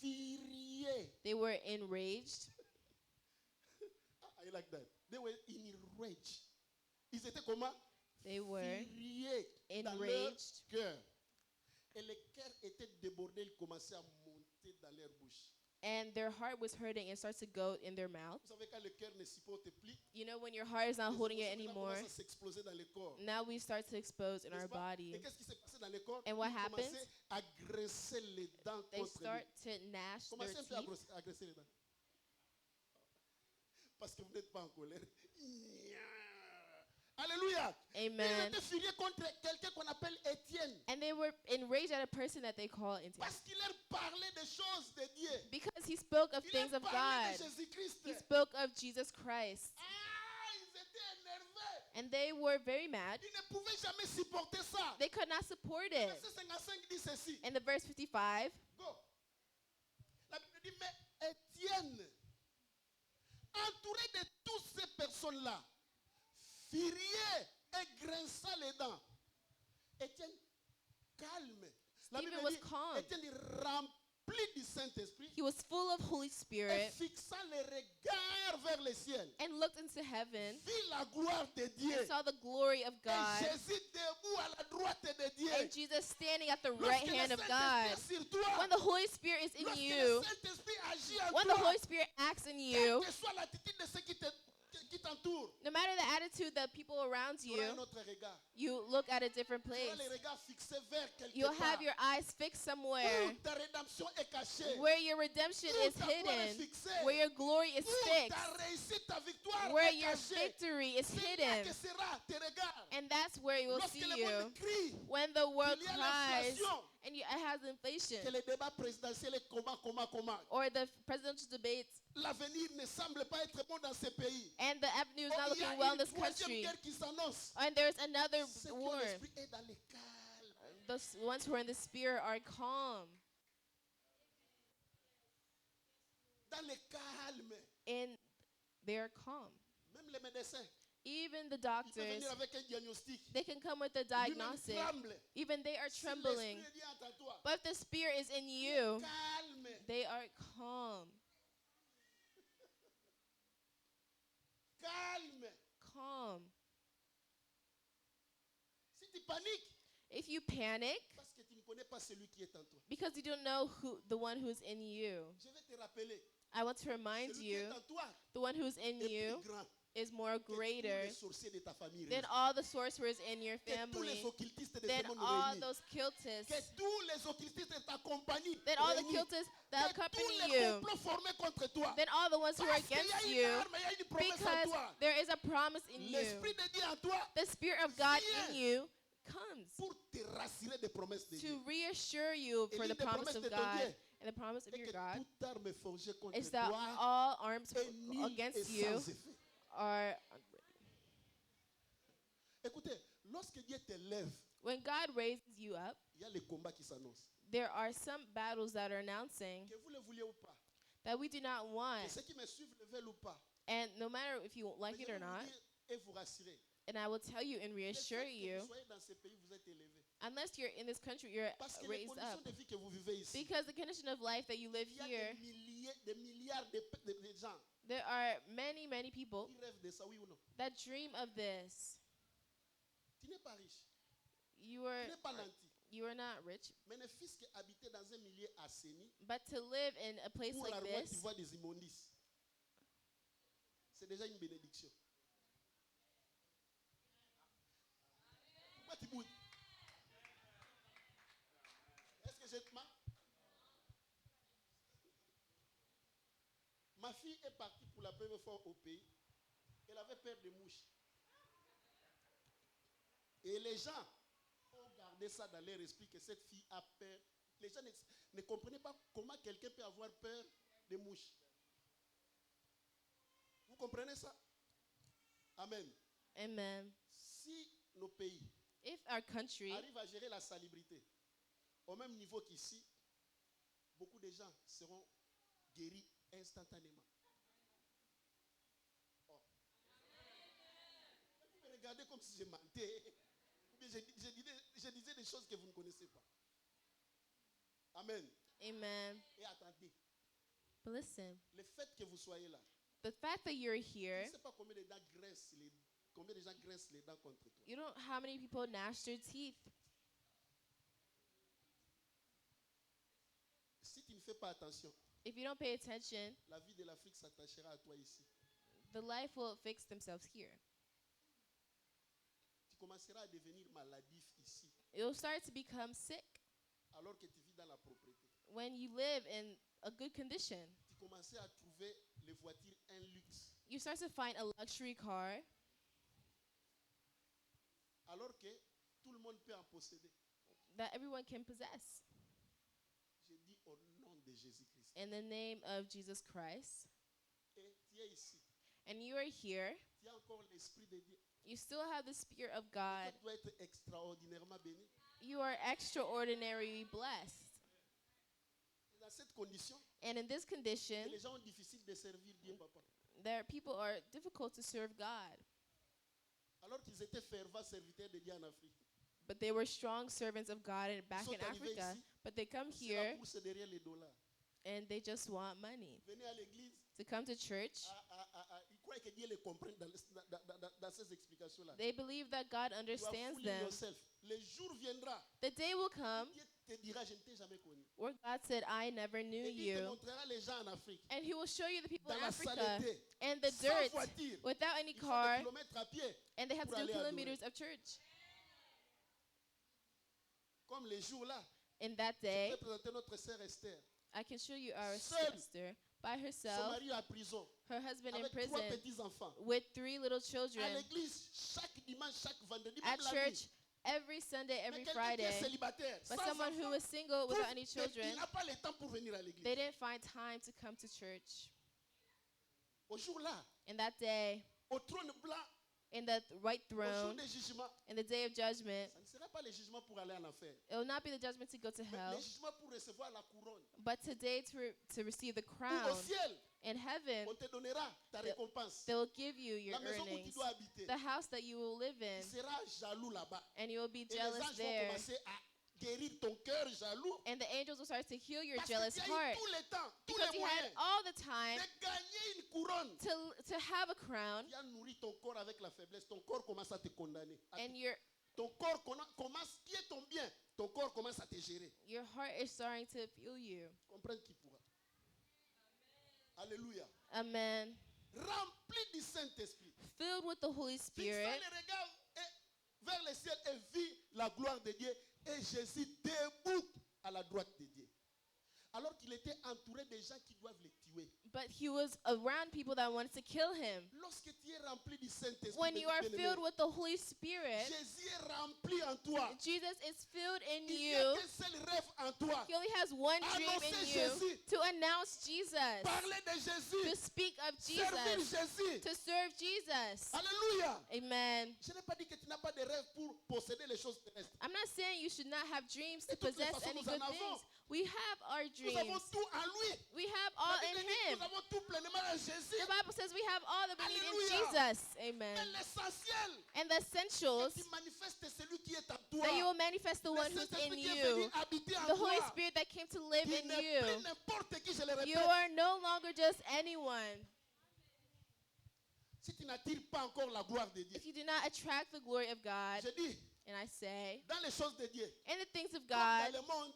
Furieux. They were enraged. I like that. They were enraged. Ils étaient comment? They were Furieux dans leur enraged. cœur. Et le cœur était débordé, ils commençaient à monter dans leur bouche. And their heart was hurting and starts to go in their mouth. Vous savez, quand le cœur ne supporte plus, You know, when your heart is not les holding it émotions anymore, commencent à s'exploser dans le corps. now we start to expose in N'est-ce our pas? body. Et qu'est-ce qui s'est passé dans le corps? And what Ils happens? commençaient à graisser les dents They contre start lui. to gnash their Commencez un peu à teeth. graisser les dents. Parce que vous n'êtes pas en colère. Alléluia. Ils Amen. étaient furieux contre quelqu'un qu'on appelle Étienne. And they were enraged at a person that they call into Parce qu'il leur parlait des choses de Dieu. because he spoke of Il things leur of parlait God. de Jésus-Christ. He spoke of Jesus Christ. Ah, ils étaient énervés. And they were very mad. Ils ne pouvaient jamais supporter ça. They could not support it. Verset 55 dit ceci. And the verse 55, Go. La Bible dit, mais Étienne, entouré de toutes ces personnes-là, furieux et grinçant les dents. Étienne, calme. La Stephen Bible was dit, calm. Étienne rempli du Saint-Esprit He was full of Holy et Spirit fixant les regards vers le ciel, and looked into heaven vit la gloire de Dieu. and saw the glory of Et God Jésus debout à la droite de Dieu. and Jesus standing at the Lorsque right le hand of Saint-Esprit God. est sur toi, When the Holy Spirit is in lorsque le you, Saint-Esprit agit en when the toi, Holy Spirit acts in quelle you, que soit l'attitude de ceux qui t'entourent, no matter the attitude that people around tu auras you, un autre regard. you look at a different Tu place. auras les regards fixés vers quelque You'll part. have your eyes fixed somewhere Où ta rédemption est cachée. where your redemption Où is ta gloire est hidden, fixée. where your glory is Où fixed, ta réussite, ta victoire where est your cachée. victory is C'est là hidden. que sera tes regards. And that's where you will Lorsque see le you. monde crie When the world qu'il y a cries l'inflation, and it has inflation, que le débat présidentiel est comment. or the presidential debates, L'avenir ne semble pas être bon dans ces pays. and the avenue is Oh, not il y a looking well in une this troisième country, guerre qui s'annonce. and there's another Ceux qui ont war. l'esprit est dans le calme. The ones who are in the spirit are calm, Dans le calme. and they're calm. Même les médecins, Even the ils peuvent doctors, venir avec un diagnostic. they can come with a Lui-même diagnostic. tremble. Even they are Si trembling. l'esprit est dit entre toi, But if the spirit is in you, calme. they are calm. Calme. Calm. Si tu paniques, If you panic parce que tu ne connais pas celui qui est en toi. because you don't know the one who's in you, Je vais te rappeler, I want to remind celui qui you est en toi the one who's in est you plus grand is more que tous greater les sorciers de ta famille. than réunis. all the sorcerers in your Que tous les family, occultistes de than ce monde all réunis. those cultists, Que tous les occultistes de ta compagnie than all the réunis. cultists that Que tous accompany les you, complots formés contre toi. than all the ones who are Parce qu'il y a against une you, arme, il y a une promesse en because toi. there is a promise in you. L'Esprit de Dieu en toi The Spirit of God in vient you comes pour te rassurer des promesses de Dieu. to reassure you Et for l'une the des promise promesses of de ton God. Dieu And the promise of est your que God toute arme forgée contre is that toi all arms est nulle et against you sans effet. are. Écoutez, lorsque Dieu te lève, When God raises you up, il y a les combats qui s'annoncent. there are some battles that are announcing Que vous le vouliez ou pas, that we do not que want. ceux qui me suivent le veulent ou pas, And no matter if you mais like je it vais or vous not, dire et vous rassurer. and I will tell you and Le fait reassure que you, vous soyez dans ce pays, vous êtes élevé. unless you're in this country, you're Parce que les raised conditions up. de vie que vous vivez ici, Because the condition of life that you live il y a here, des milliards de gens there are many, many people qui rêvent de ça, oui ou non. that dream of this. Tu n'es pas riche, You tu are n'es pas nanti. you are not rich, Mais ne fils qu'habiter dans un milieu assaini, but to live in a place pour like la roi, tu this, vois des immondices. C'est déjà une bénédiction. Pourquoi tu boudes? Est-ce que j'ai mal? Ma fille est partie pour la première fois au pays. Elle avait peur des mouches. Et les gens ont gardé ça dans leur esprit que cette fille a peur. Les gens ne comprenaient pas comment quelqu'un peut avoir peur des mouches. Vous comprenez ça? Amen. amen. Si nos pays If our country arrivent à gérer la salubrité au même niveau qu'ici, beaucoup de gens seront guéris instantanément. Oh. Vous me regardez comme si je mentais. Ou bien je disais des choses que vous ne connaissez pas. Amen. amen. Et attendez, But listen, le fait que vous soyez là, the fact that you're je here, ne sais pas combien de gens grincent les dents contre toi. you don't know how many people gnash their teeth. Si tu ne fais pas attention, If you don't pay attention, la vie de l'Afrique s'attachera à toi ici. the life will fix themselves here. Tu commenceras à devenir maladif ici, You'll start to become sick alors que tu vis dans la propriété. when you live in a good condition. Tu commences à trouver les voitures un luxe, You start to find a luxury car alors que tout le monde peut en posséder. that everyone can possess. Je dis au nom de Jésus-Christ. In the name of Jesus Christ. Et tu es ici. And you are here. Tu as encore l'Esprit de Dieu. You still have the Spirit of Toi, God. tu dois être extraordinairement béni. You are extraordinarily blessed. C'est dans cette condition And in this que condition, les gens ont difficile de servir Dieu, papa. there people are difficult to serve God. Alors qu'ils étaient fervents serviteurs de Dieu en Afrique. But they were strong servants of God back sont in arrivés Africa. ici. But they come C'est la here course derrière les dollars. and they just want money. Venez à l'église. To come to church, Ils croient que Dieu les comprenne dans ces explications-là. they believe that God Tu dois understands fouler them. yourself. Le jour viendra. The day will come Dieu te dira, je ne t'ai jamais connu. where God said, I never knew Et il te you. montrera les gens en Afrique. And he will show you the people Dans in la Africa saleté. and the Sans dirt voiture. without any Ils font des car, kilomètres à pied. and they have to pour do aller kilometers of church. Comme les jours-là. In that Je day, vais présenter notre sœur Esther. I can show you our Seule. sister by Son herself, mari en prison. her husband in Avec 3 prison, petits-enfants. with 3 little À children. l'église, chaque dimanche, chaque vendredi, At même la church, nuit. every Sunday, Mais every quelqu'un qui est Friday. célibataire, But sans someone who enfants, is single without any il children, n'a pas le temps pour venir à l'église. they didn't find time to come to church. Au jour-là, In that day, au trône blanc, in the white au jour throne, des jugements, in the day of judgment, ça ne sera pas le jugement pour aller en enfer, it will not be the judgment to go to mais hell, le jugement pour recevoir la couronne. but today to receive the Ou crown. au ciel, In heaven, on te donnera ta récompense. they will give you your La maison où tu earnings, dois habiter. the house that you will live in, Tu seras jaloux là-bas. and you will be Et les jealous anges vont there. commencer à guérir ton cœur jaloux. And the angels will start to heal your Parce jealous que tu as heart eu tout le temps, tous because les you had moyens all the time de gagner une couronne. to have a crown, Tu as nourri ton corps avec la faiblesse. Ton corps commence à te condamner. and your Ton corps commence, qui est ton bien? Ton corps commence à te gérer. heart is starting to feel you. Comprendre qui pourra. Alléluia. Amen. Rempli du Saint-Esprit. Filled with the Holy Fixa Spirit, les regards vers le ciel et vit la gloire de Dieu. Et Jésus debout à la droite de Dieu. Alors qu'il était entouré de gens qui doivent le tuer. but he was around people that wanted to kill him. Lorsque tu es rempli du Saint-Esprit, When you are bien-aimé, filled with the Holy Spirit, Jésus est rempli en toi. Jesus is filled in Il n'y you. a qu'un seul rêve en toi. He only has one dream Annoncer in you Jésus. to announce Jesus, Parler de to Jésus. speak of Servir Jesus, Jésus. to serve Jesus. Alléluia. Amen. Je n'ai pas dit que tu n'as pas de rêve pour posséder les choses terrestres. I'm not saying you should not have dreams to De toutes les possess façons, any nous en good avons. things. We have our Nous avons dreams. tout en lui. We have La all Bible in dit que Him. nous avons tout pleinement en Jésus. The Bible says we have all that we need in Hallelujah. Jesus. Amen. Mais l'essentiel, And the essentials que tu manifestes celui qui est en toi. that you will manifest the Le one who's in Saint-Esprit qui est venu you. habiter en The Holy toi. Spirit that came to live Tu in n'es you. plus n'importe qui, je le You répète. are no longer just anyone. Si tu n'attires pas encore la gloire de Dieu. If you do not attract the glory of God, Je dis, and I say, dans les choses de Dieu, in the things of comme God, dans le monde,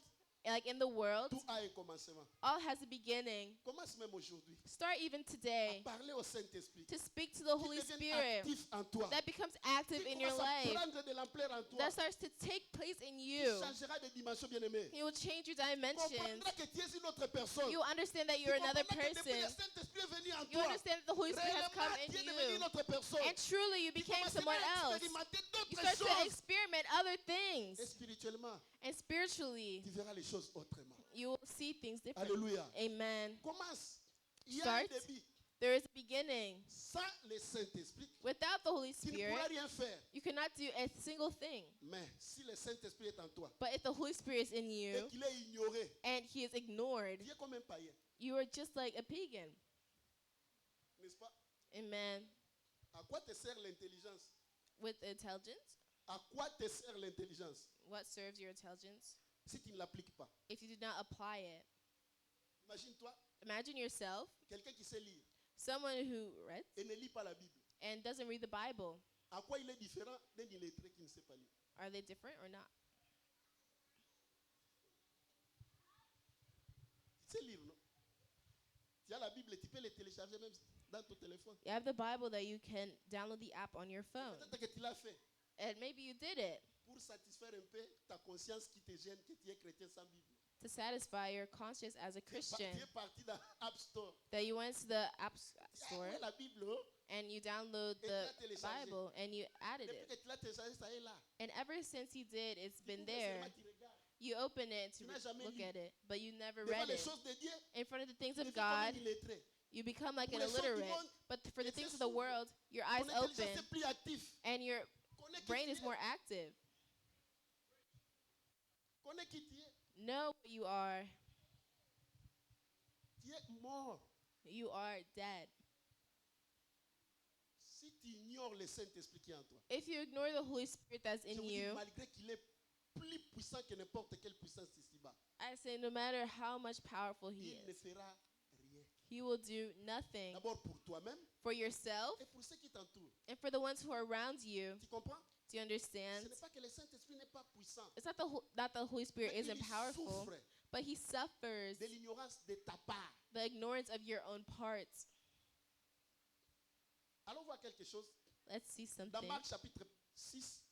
like in the world, tout a un commencement. all has a beginning. Commence même aujourd'hui. Start even À today parler au Saint-Esprit. to speak to the Qui Holy devienne Spirit actif en toi. that becomes active Qui in your commence à life, prendre de l'ampleur en toi. that starts to take place in Qui you. changera de dimension, bien-aimé. He will change your Tu dimensions. comprendras que tu es une autre personne. You understand that Tu you're another comprendras que depuis le person. Saint-Esprit est venu en You toi. understand that the Holy Spirit has come Réellement, in tu es devenu une you. autre personne. And truly you Tu became commenceras someone à else. expérimenter You d'autres start to choses. experiment other things. Et spirituellement, And spiritually, tu verras les choses autrement. you will see things different. Alléluia. Amen. Commence. Il y a un Start. début. There is a beginning. Sans le Saint-Esprit, Without the Holy tu ne pourras Spirit, rien faire. you cannot do a single thing. Mais si le Saint-Esprit est en toi But if the Holy Spirit is in et you qu'il est ignoré, and he is ignored, tu es comme un païen. you are just like a pagan. N'est-ce pas? Amen. À quoi te sert l'intelligence? With intelligence, À quoi te sert l'intelligence what serves your intelligence? si tu ne l'appliques pas? If you do not apply it, Imagine-toi, imagine yourself, quelqu'un qui sait lire someone who reads et ne lit pas la Bible. and doesn't read the Bible. À quoi il est différent d'un illettré qui ne sait pas lire? Are they different or not? Tu sais lire, non? Tu as la Bible et tu peux la télécharger même dans ton téléphone. You have the Bible that you can download the app on your phone. Peut-être que tu l'as fait And maybe you did it pour satisfaire un peu ta conscience qui te gêne que tu es chrétien sans Bible. to satisfy your conscience as a Tu Christian. es parti dans App Store. That you went to the app Ah, store ouais, la Bible, oh. and you download Et tu the l'as téléchargé. Bible and you added Depuis it. que tu l'as téléchargé, ça est là. And ever since you did, it's Tu been ouvres there. seulement, tu regardes. You open it to Tu n'as jamais look lu. at it, but you never Devant read les it. choses de Dieu, In front of the things tu of deviens comme un God, illettré. you become like Pour an les choses du illiterate. monde, But for the les things yeux of the s'ouvrent. world, your eyes Ton intelligence open est plus active. and your Connais qui brain tu is es. more active. Connais qui tu es. Know what you are. mort. You are dead. Si tu ignores le Saint-Esprit qui est en toi, If you ignore the Holy Spirit that's je in vous dis, you, malgré qu'il est plus puissant que n'importe quelle puissance ici-bas, I say no matter how much powerful he il ne is, fera rien. he will do nothing D'abord pour toi-même for yourself et pour ceux qui t'entourent. and for the ones who are around you. Tu comprends? Do you understand? Ce n'est pas que le Saint-Esprit n'est pas puissant, It's not that the Holy Spirit mais isn't il powerful, souffre but he suffers de l'ignorance de ta part. the ignorance of your own parts. Allons voir quelque chose Let's see dans something Marc chapitre 6.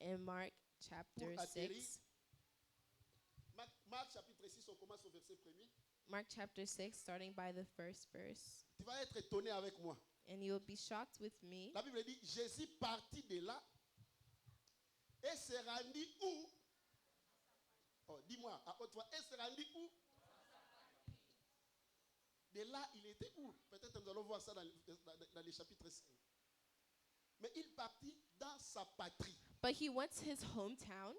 in Mark chapter Pour atterrir. 6. Marc chapitre 6, on commence au verset 1er. Mark chapter 6, starting by the first verse. Tu vas être étonné avec moi. And you'll be shocked with me. La Bible dit, Jésus partit de là et se rendit où? Oh, dis-moi, à haute voix, et se rendit où? De là, il était où? Peut-être nous allons voir ça dans les chapitres 5. Mais il partit dans sa patrie. But he went to his hometown.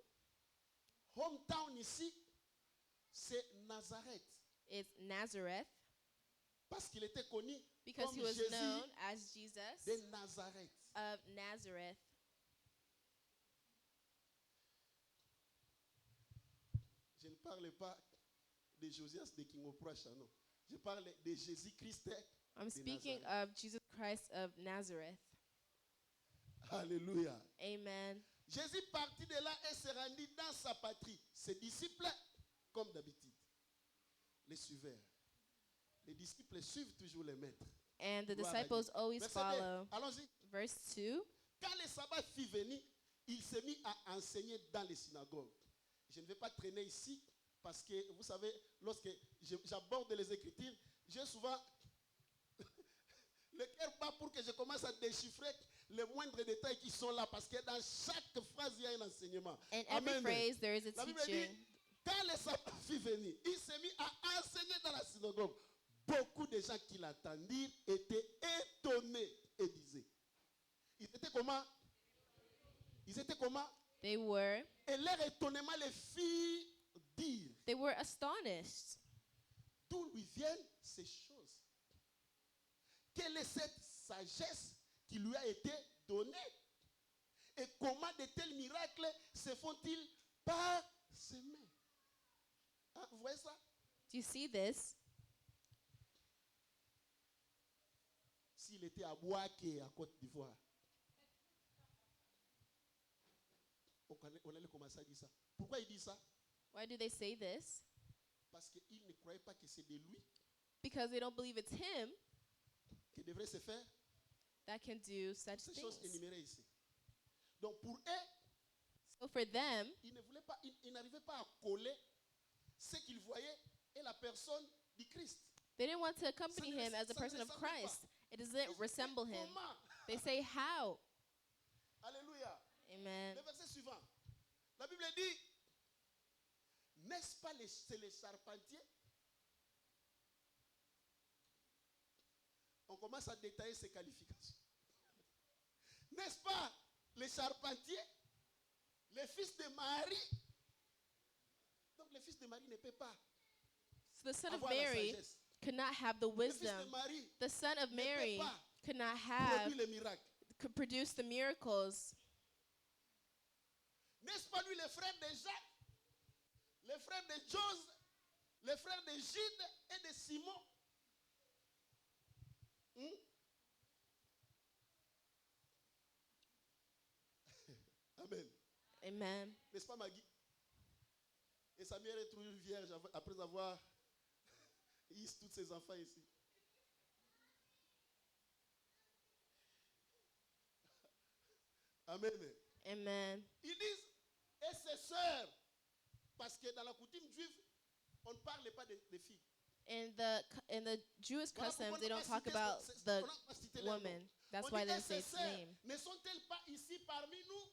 Hometown ici, c'est Nazareth. It's Nazareth, Parce qu'il était connu because comme he was Jésus known as Jesus de Nazareth. of Nazareth. Je ne parle pas de Josias de Kingoprocha, non. Je parle de Jésus-Christ. I'm de speaking Nazareth. of Jesus Christ of Nazareth. Alléluia. Amen. Jésus partit de là et se rendit dans sa patrie. Ses disciples, comme d'habitude, les suivèrent. Les disciples suivent toujours les maîtres. And the Gloire à disciples Dieu. always Verset follow. 2. Allons-y. Verse 2. Quand le sabbat fut venu, il s'est mis à enseigner dans les synagogues. Je ne vais pas traîner ici parce que, vous savez, lorsque j'aborde les Écritures, j'ai souvent le cœur bat pour que je commence à déchiffrer les moindres détails qui sont là parce que dans chaque phrase, il y a un enseignement. In every Amen. phrase, there is a La Bible teaching. dit, quand le sabbat fut venu, il s'est mis à enseigner dans la synagogue. Beaucoup de gens qui l'entendirent étaient étonnés et disaient. Ils étaient comment? Ils étaient comment? They were Et leur étonnement les fit dire. astonished. D'où lui viennent ces choses? Quelle est cette sagesse qui lui a été donnée? Et comment de tels miracles se font-ils par ses mains? Hein, vous voyez ça? Do you see this? S'il était à Boaké, à Côte d'Ivoire, on allait commencer à dire ça. Pourquoi il dit ça? Why do they say this? Parce qu'il ne croyait pas que c'est de lui Because they don't believe it's him qui devrait se faire that can do such ces choses things. énumérées ici. Donc pour eux, So for them, ils ne voulaient pas, ils n'arrivaient pas à coller ce qu'ils voyaient et la personne du Christ. they didn't want to accompany Ça ne him as a ça ne person of ressemble pas. Christ. It Ils doesn't disaient, resemble him. comment? They say, how? Alléluia. Amen. Le verset suivant. La Bible dit, n'est-ce pas c'est les charpentiers? On commence à détailler ses qualifications. N'est-ce pas les charpentiers? Les fils de Marie? Donc les fils de Marie ne peuvent pas So the son of avoir la Mary sagesse. could not have the Les fils de wisdom. Marie The son of ne peuvent Mary pas could not have, produire les miracles. could produce the miracles. N'est-ce pas lui le frère de Jacques, le frère de Jose, le frère de Jude et de Simon? Amen. Amen. N'est-ce pas Maggie? Et sa mère est toujours vierge après avoir eu tous ses enfants ici. Amen. Amen. Ils disent, et ses sœurs, parce que dans la coutume juive, on ne parle pas des filles. In the Jewish Voilà customs, pourquoi they on don't n'a pas talk cité about on the n'a pas cité leur nom. woman. That's On why dit, they et didn't say ses its sœurs name. ne sont-elles pas ici parmi nous?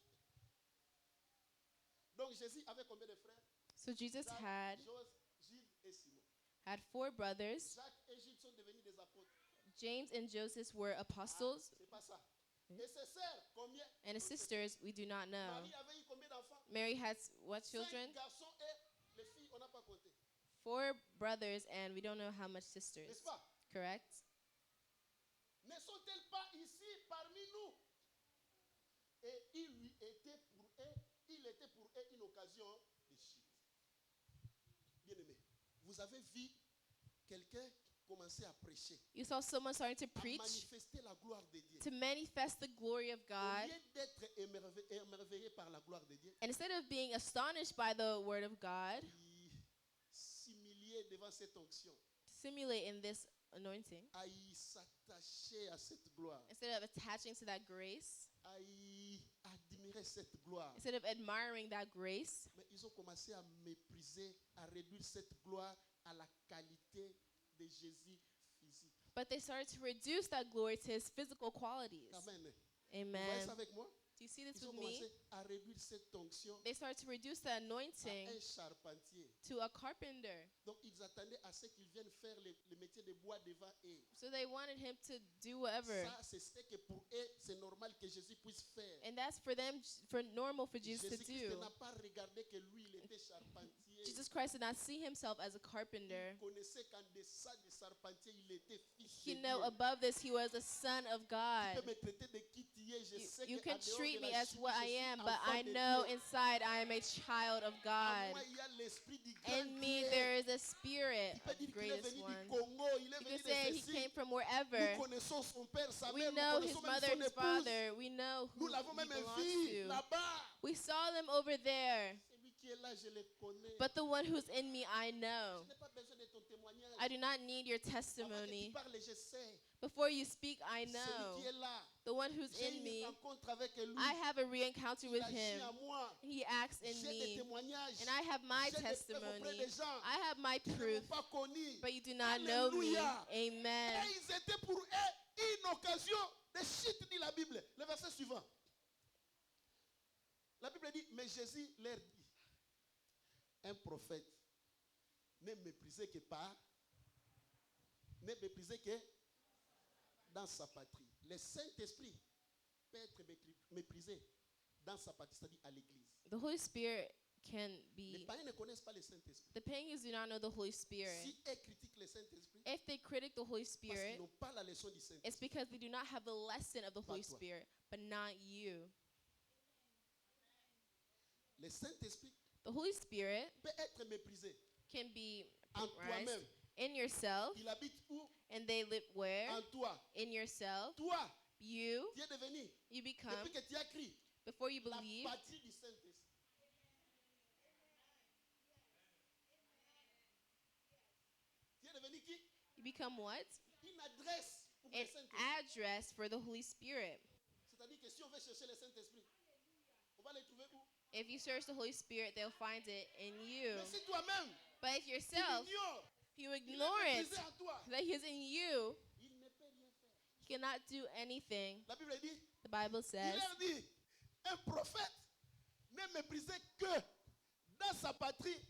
Donc Jésus avait combien de frères? So Jesus Jacques, had Jose, Jude et Simon. 4 brothers. Jacques et Jude sont devenus des apôtres. James and Joseph were apostles, C'est pas ça. Et ses sœurs, combien? and his sisters we do not know. Marie avait eu combien d'enfants? Mary has what 5 children? garçons et les filles, on n'a pas compté. 4 brothers and we don't know how much sisters. N'est-ce pas? Correct? Ne sont-elles pas ici parmi nous? Et il était pour eux une occasion de chute. Bien-aimé, vous avez vu quelqu'un commencer à prêcher, You saw someone starting to à preach, manifester la gloire de Dieu. to manifest the glory of Au God. lieu d'être émerveillé par la gloire de Dieu, And instead of being astonished by the word of God, il s'humiliait devant cette onction, simulate in this anointing, à y s'attacher à cette gloire, instead of attaching to that grace, à y admirer cette gloire. instead of admiring that grace, Mais ils ont commencé à mépriser, à réduire cette gloire à la qualité de Jésus physique. but they started to reduce that glory to his physical qualities. Amen. Vous voyez Amen. ça avec moi? Do you see this Ils ont with me? commencé à réduire cette onction They started to reduce the à anointing un charpentier. to a carpenter. Donc ils attendaient à ce qu'il vienne faire le métier de bois devant eux. So they wanted him to do whatever. Ça, c'est ce que pour eux, c'est normal que Jésus puisse faire. And that's for them, for normal for Jesus to Jésus-Christ do. n'a pas regardé que lui, il était charpentier. Jesus Christ did not see himself as a carpenter. Il connaissait qu'en deçà du charpentier, il était fils He de know Dieu. above this he was a son of Tu God. peux me traiter de qui tu es, je sais You qu'en can dehors treat de me la as chimie, what je I suis am, but enfant I de know Dieu. inside I am a child of En God. moi, il y a l'esprit du grand In me Dieu. there is a spirit Tu peux of dire qu'il est greatest venu one. du Congo, il est You venu can say de he ceci. came from Nous wherever. connaissons son père, sa We mère, nous know his connaissons même mother son and his épouse. father. We know who Nous l'avons he même belongs vu to. là-bas. We saw them over there. Celui qui est là, je le connais. But the one who's in me, I Je know. n'ai pas besoin de ton témoignage. I do not need your Avant que tu testimony. parles, je sais. Before you speak, I Celui know. qui est là, The one who's j'ai in une me, rencontre avec lui. I have a re-encounter Il with agit him. à moi. He acts in J'ai des me. témoignages. And I have my J'ai des preuves auprès testimony. des gens I have my qui ne proof, m'ont pas connu. but you do not know me. Alléluia. Amen. Et ils étaient pour eux une occasion de chute, dit la Bible. Le verset suivant. La Bible dit, mais Jésus leur dit, un prophète n'est méprisé que dans sa patrie. Le Saint-Esprit peut être méprisé dans sa patrie, c'est-à-dire à l'église. The Holy Spirit can Les be. païens ne connaissent pas le Saint-Esprit. The pagans do not know the Holy Spirit. Si eux critiquent le Saint-Esprit, If they critic the Holy parce Spirit, qu'ils n'ont pas la leçon du Saint-Esprit. it's because they do not have the lesson of the Holy Pas toi. Spirit, but not you. Le Saint-Esprit The Holy Spirit peut être méprisé can be en prized toi-même. in yourself, Il habite où? and they live where? En toi. In yourself. Toi, You, tu es devenu, you become, depuis que tu as crié, before you la believe, patrie du Saint-Esprit. Tu es devenu qui? you become what? Une adresse pour An le Saint-Esprit. address for the Holy Spirit. C'est-à-dire que si on veut chercher le Saint-Esprit, on va le trouver où? If you search the Holy Spirit, they'll find it in you. Mais si toi-même, But if tu yourself, l'ignores, you il ignore est it, méprisé en toi, that He is in you, il ne peut rien faire. He cannot do anything. La Bible dit, The Bible il says, leur dit, un prophète n'est méprisé que dans sa patrie,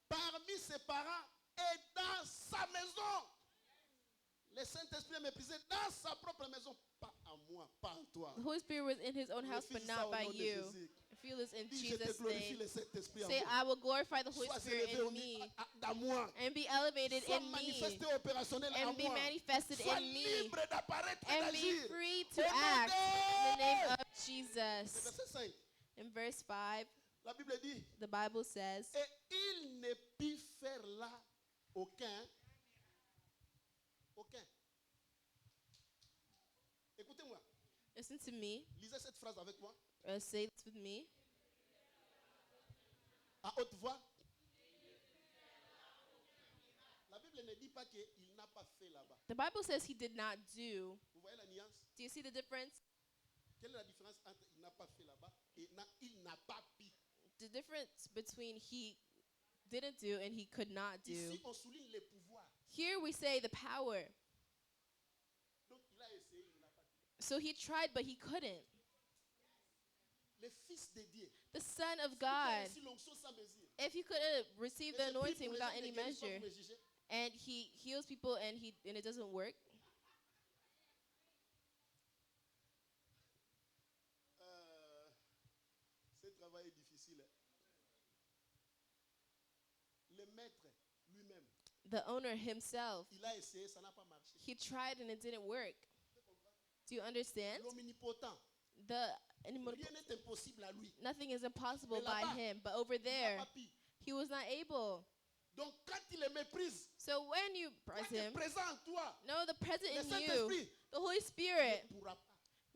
parmi ses parents et dans sa maison. Le Saint-Esprit est méprisé dans sa propre maison, pas en moi, pas en toi. the Holy Spirit was in His own house, but Refuse ça not au by nom de you. Jésus. Feel this in Dis, je te Jesus' glorifie name. le Saint-Esprit en Say, moi. I will glorify the Holy Sois Spirit élevé in me dans moi. and be elevated Sois in me manifesté opérationnel en and be moi. manifested Sois in me libre d'apparaître et and be d'agir. free to Au nom act in the name de- of Le Jesus. verset 5, In verse 5, la Bible dit, the Bible says, et il ne put faire là aucun. Écoutez-moi, listen to me, lisez cette phrase avec moi, say this with me. à haute voix. La Bible ne dit pas qu'il n'a pas fait là-bas. The Bible says he did not do. Vous voyez la nuance? Do you see the difference? Quelle est la différence entre il n'a pas fait là-bas et il n'a pas pu? The difference between he didn't do and he could not do. Ici, on souligne les pouvoirs. Here we say the power. Donc, il a essayé, il n'a pas pu. So he tried, but he couldn't. Le Fils de Dieu, The Son of qui a God, reçu l'onction sans mesure. if he could receive Et the je prie anointing pour les without gens qui any ne guérissent pas, measure, vous me jugez. and he heals people and it doesn't work, Ce travail est difficile. Le maître lui-même The owner himself, Il a essayé, ça n'a pas marché. he tried and it didn't work. Do you understand? L'omnipotent. The Rien n'est impossible à lui. nothing is impossible Mais by là-bas, him, but over Il n'a there, pas pu. he was not able. Donc quand il le méprise, So when you toi press qui es him, présent en toi, no, the present le in you, Saint-Esprit the Holy ne Spirit pourra pas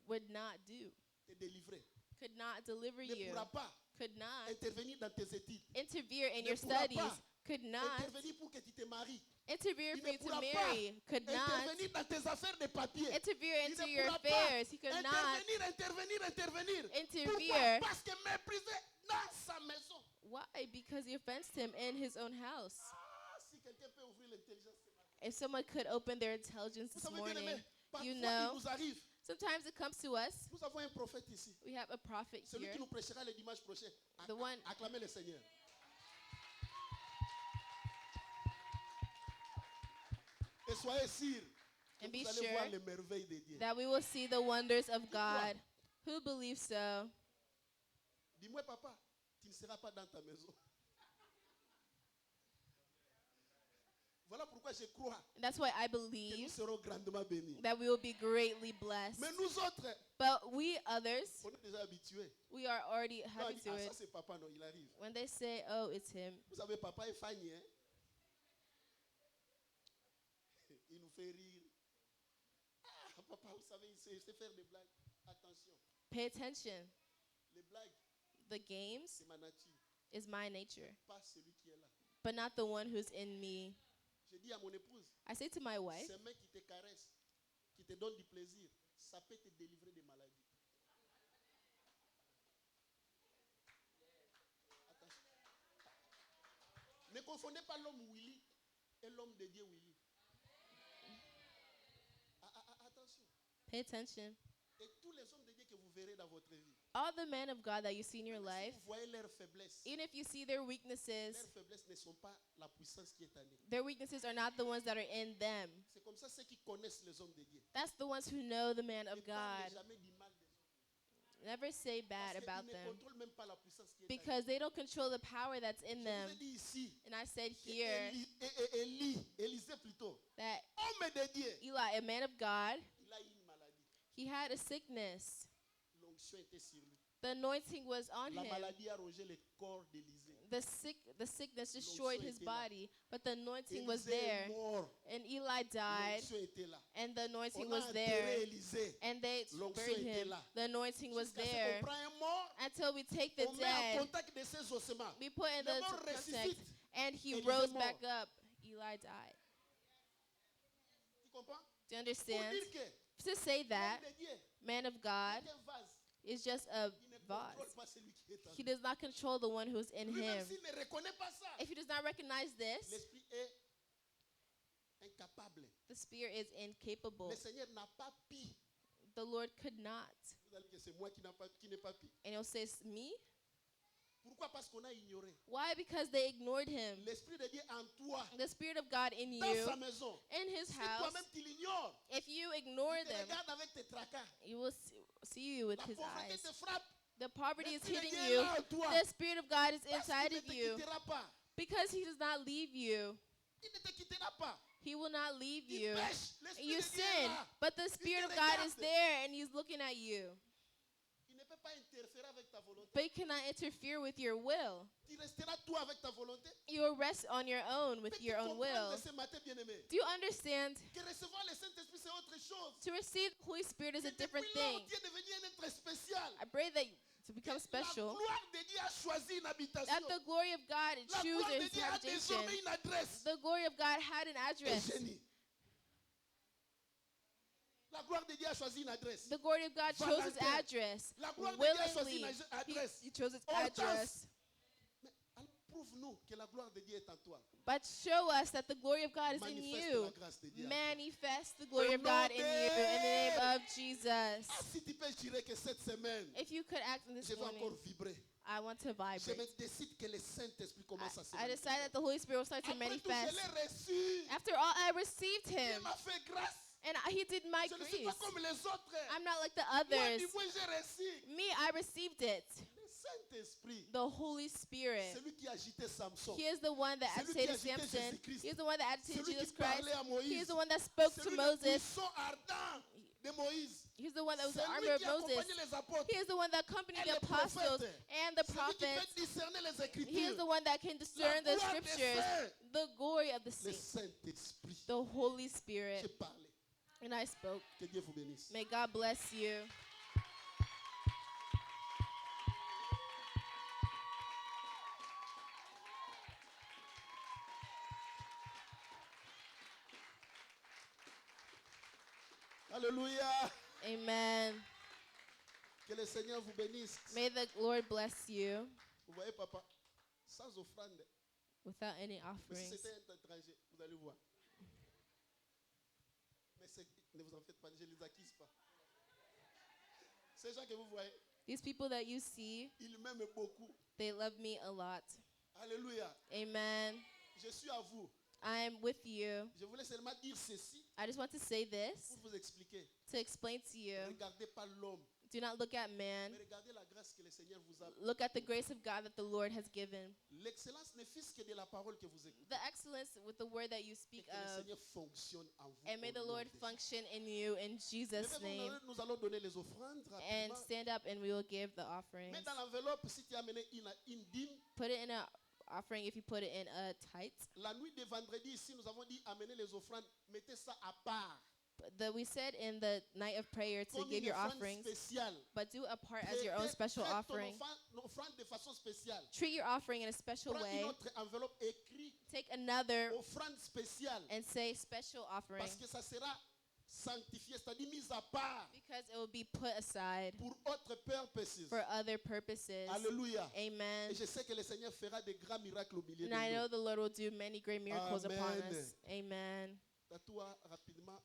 would not do, te délivrer, could not deliver ne you, pourra pas could not intervenir dans tes études, interfere in ne your pourra studies, pas could not intervenir pour que tu te maries, interfere il for ne you to pourra marry, could pas not intervenir dans tes affaires de papier. interfere Il into ne your pourra pas affairs. He could not intervenir. Pourquoi? interfere. Parce que méprisé dans sa maison. Why? Because he offensed him in his own house. Ah, si quelqu'un peut ouvrir l'intelligence ce matin. If someone could open their intelligence Vous this savez bien morning, aimé, parfois you il know, nous arrive. sometimes it comes to us. Nous avons un prophète ici. We have a prophet Celui here. qui nous prêchera le dimanche prochain. The one- Acclamez le Seigneur. Et soyez sûrs que And be vous allez voir sure les merveilles de Dieu. that we will see the wonders of God. Who believes so? Dis-moi, papa, tu ne seras pas dans ta maison. Voilà pourquoi je crois And that's why I que nous believe serons grandement bénis. that we will be greatly blessed. Mais nous autres, But we others, on est déjà habitués. we are already Quand on having dit, to ah, ça it. c'est papa, non, il arrive. When they say, oh, it's him, Vous savez, papa est Fanny, hein? Il nous fait rire. Ah, papa, vous savez, il sait faire des blagues. Attention, pay attention. les blagues, The games c'est ma nature, is my nature, pas celui qui est là. but not the one who's in me. Je dis à mon épouse, I say to my wife, ces mains qui te caressent, qui te donnent du plaisir, ça peut te délivrer des maladies. Attention. Ne confondez pas l'homme Willy et l'homme de Dieu Willy. Attention. pay attention. Et tous les hommes de Dieu que vous verrez dans votre vie, All the men of God that you see in your si life, vous voyez leurs faiblesses, even if you see their weaknesses, leurs faiblesses ne sont pas la puissance qui est en eux. their weaknesses are not the ones that are in them. C'est comme ça ceux qui connaissent les hommes de Dieu. That's the ones who know the man Ne of parlez God. jamais du mal des autres. Never say bad Parce about qu'ils ne them contrôlent même pas la puissance qui est en eux. because they don't control the power that's in Je them. vous ai dit ici, And I said que here Élisée plutôt, that homme de Dieu, Eli, a man of God, il a eu une maladie. he had a sickness. L'onction était sur lui. The anointing was on La him. maladie a rongé le corps d'Élisée. The sickness destroyed his body, but the anointing was Élisée est there. mort. And Eli died, L'onction était là. and the anointing On a was enterré there. Élisée. And they L'onction buried était him. là. The anointing was Jusqu'à ce there. qu'on prend un mort, Until we take the on met en dead, contact de ses ossements. we put in Le the mort context, ressuscite. and he Élisée rose mort. back up. Eli died. Tu comprends? Do you Pour understand? dire que To say that, l'homme de Dieu man of God est un vase. is just a Il ne vase. contrôle pas celui qui est en He lui. does not control the one who's in Lui-même him. s'il ne reconnaît pas ça, If he does not recognize this, l'esprit est incapable. the spirit is incapable. Le Seigneur n'a pas pu. The Lord could not. Vous allez dire que c'est moi qui n'ai pas pu. And he'll say, "It's me?" Pourquoi? Parce qu'on a ignoré. Why? Because they ignored him. L'esprit de Dieu en toi, The Spirit of God in dans you, sa maison. in his Si house, toi-même tu l'ignores, if you ignore tu te them, regardes avec tes tracas. you will see you with La his pauvreté eyes. te frappe. The poverty is L'esprit de hitting Dieu est you. là en toi. The Spirit of God is Parce inside qu'il of ne te you. quittera pas. Because he does not leave you. Il ne te quittera pas. He will not leave Tu you. pêches. L'esprit You de Dieu est sin, là. but the Spirit te of God is regarde. there and he's looking at you. Il ne peut pas interférer avec ta volonté. But he cannot interfere with your will. Tu resteras toi avec ta volonté. You will rest on your own with Mais tu your own comprends will. de ce matin, bien-aimé, Do you understand? que recevoir le Saint-Esprit, c'est autre chose. To receive the Holy Spirit is Que a different depuis lors, thing. Dieu est devenu un être spécial. I pray that to become La special, gloire de Dieu a choisi une habitation. that the glory of God La chooses gloire de his Dieu a habitation. désormais une adresse. The glory of God had an address. Eugénie. La gloire de Dieu a choisi une adresse. The glory of God chose his Valentin. address. La gloire de Dieu a choisi Willingly, une adresse. he chose its Hortense. address. Mais alors, prouve-nous que la gloire de Dieu est en toi. But show us that the glory of God is in Manifeste you. la grâce de Dieu en toi. Manifest the glory Au of God nom in you in the name de- of Jesus. Ah, si tu peux, je dirais que cette semaine, If you could act in this je vais encore morning, vibrer. I want to Je vibrate. me décide que le Saint-Esprit commence à se I manifester. decided that the Holy Spirit will start to Après tout, je manifest. l'ai reçu. After all, I received Dieu him. m'a fait grâce. And he did my Je ne suis pas griefs. comme les autres. I'm not like the Moi, others. du moins, j'ai reçu Me, I received it. le Saint-Esprit. The Holy Spirit. Celui qui agitait Samson. He is the one that Celui qui agitated agitait Samson. Jésus-Christ. He is the one that agitated Celui qui Jesus Christ. parlait à Moïse. He is the one that spoke to Celui le Moses. buisson ardent de Moïse. He's the one that was the Celui armor of qui Moses. accompagnait les apôtres. He is the one that accompanied Et the les apostles prophètes. and the Celui qui prophets. peut discerner les He is Écritures. the one that can discern the gloire des scriptures, saints. the glory of the Le saints, Saint-Esprit. the Holy J'ai Spirit. parlé. And I spoke. Que Dieu vous bénisse. May God bless you. Alléluia. Amen. Que le Seigneur vous bénisse. May the Lord bless you Vous voyez, papa, sans offrande. without any Mais si offerings. c'était un étranger, vous allez voir. Mais ne vous en faites pas, je ne les accuse pas. Ces gens que vous voyez, These people that you see, ils m'aiment beaucoup. they love me a lot. Alléluia. Amen. Je suis à vous. I'm with you. Je voulais seulement dire ceci I just want to say this pour vous expliquer. to explain to you. Ne regardez pas l'homme, Do not look at man. mais regardez la grâce que le Seigneur vous a. Look at the grace of God that the Lord has given. L'excellence ne fût que de la parole que vous écoutez. The excellence with the word that you Et speak que le of. Seigneur fonctionne en vous. And may au the nom Lord de Jésus. function in you in Jesus' name. Nous allons donner les offrandes And rapidement. stand up and we will give the offerings. Mets dans l'enveloppe si tu as amené une dîme. Put it in an offering if you put it in a tithe. La nuit de vendredi ici, nous avons dit amener les offrandes. Mettez ça à part. We said in the night of prayer to Comme give une your offrande offerings, spéciale. but do a part as your own special Faites ton offering. offrande de façon spéciale. Treat your offering in a special Prends une way. autre enveloppe écrite Take another offrande spéciale. and say special offering Parce que ça sera sanctifié, c'est-à-dire mis à part because it will be put aside pour autres purposes. for other purposes. Alléluia. Amen. Et je sais que le Seigneur fera des grands miracles au milieu And de I know nous. the Lord will do many great miracles upon Amen. us. Amen. Toi rapidement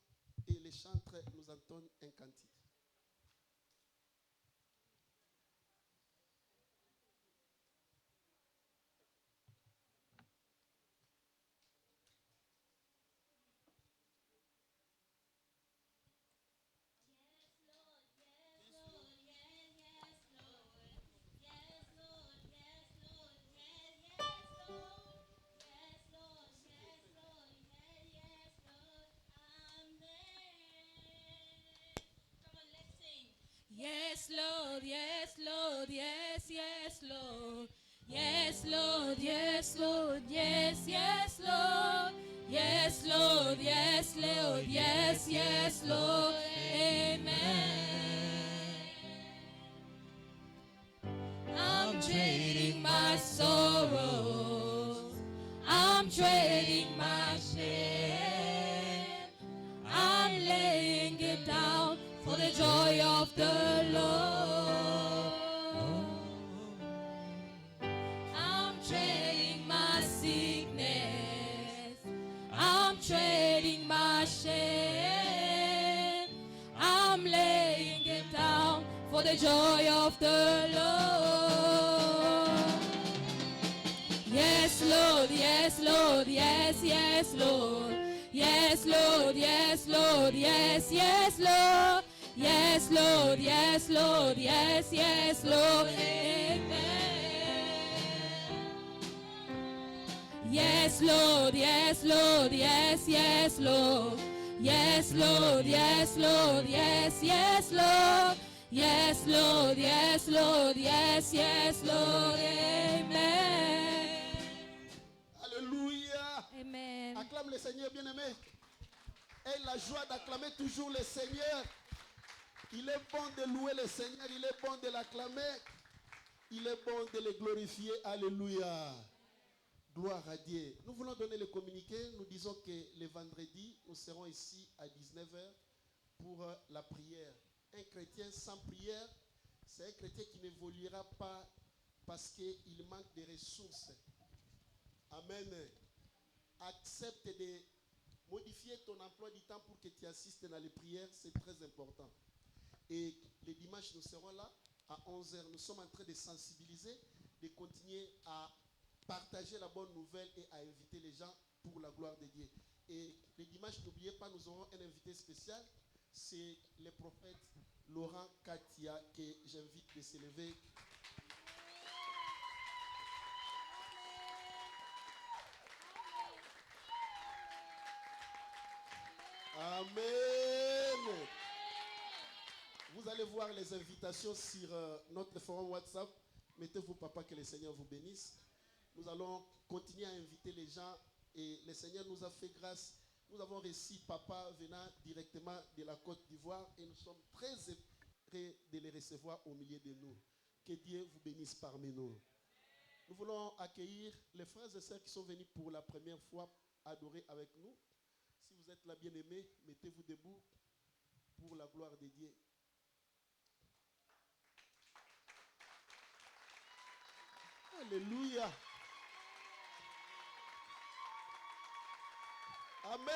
et les chantres nous entonnent un cantique. Yes, Lord, yes, Lord, yes, yes, Lord. Yes, Lord, yes, Lord, yes, yes, Lord. Yes, Lord, yes, Lord, yes, yes, Lord. Amen. I'm trading my sorrows. I'm trading my shame. I'm laying it down for the joy of the Lord. I'm trading my sickness. I'm trading my shame. I'm laying it down for the joy of the Lord. Yes, Lord, yes, Lord, yes, yes, Lord. Yes, Lord, yes, Lord, yes, yes, Lord. Yes, Lord, yes, Lord, yes, yes, Lord. Amen. Yes, Lord, yes, Lord, yes, yes, Lord. Yes, Lord, yes, Lord, yes, yes, Lord. Yes, Lord, yes, Lord, yes, yes, Lord. Amen. Alléluia. Amen. Acclame le Seigneur bien-aimé. Aie la joie d'acclamer toujours le Seigneur. Il est bon de louer le Seigneur. Il est bon de l'acclamer. Il est bon de le glorifier. Alléluia. Gloire à Dieu. Nous voulons donner le communiqué. Nous disons que le vendredi, nous serons ici à 19h pour la prière. Un chrétien sans prière, c'est un chrétien qui n'évoluera pas parce qu'il manque de ressources. Amen. Accepte de modifier ton emploi du temps pour que tu assistes dans les prières. C'est très important. Et les dimanches, nous serons là à 11h. Nous sommes en train de sensibiliser, de continuer à partager la bonne nouvelle et à inviter les gens pour la gloire de Dieu. Et les dimanches, n'oubliez pas, nous aurons un invité spécial. C'est le prophète Laurent Katia que j'invite de s'élever. Amen. Vous allez voir les invitations sur notre forum WhatsApp. Mettez-vous, papa, que le Seigneur vous bénisse. Nous allons continuer à inviter les gens et le Seigneur nous a fait grâce. Nous avons reçu papa venant directement de la Côte d'Ivoire et nous sommes très heureux de les recevoir au milieu de nous. Que Dieu vous bénisse parmi nous. Nous voulons accueillir les frères et sœurs qui sont venus pour la première fois adorer avec nous. Si vous êtes là, bien-aimés, mettez-vous debout pour la gloire de Dieu. Alléluia. Amen.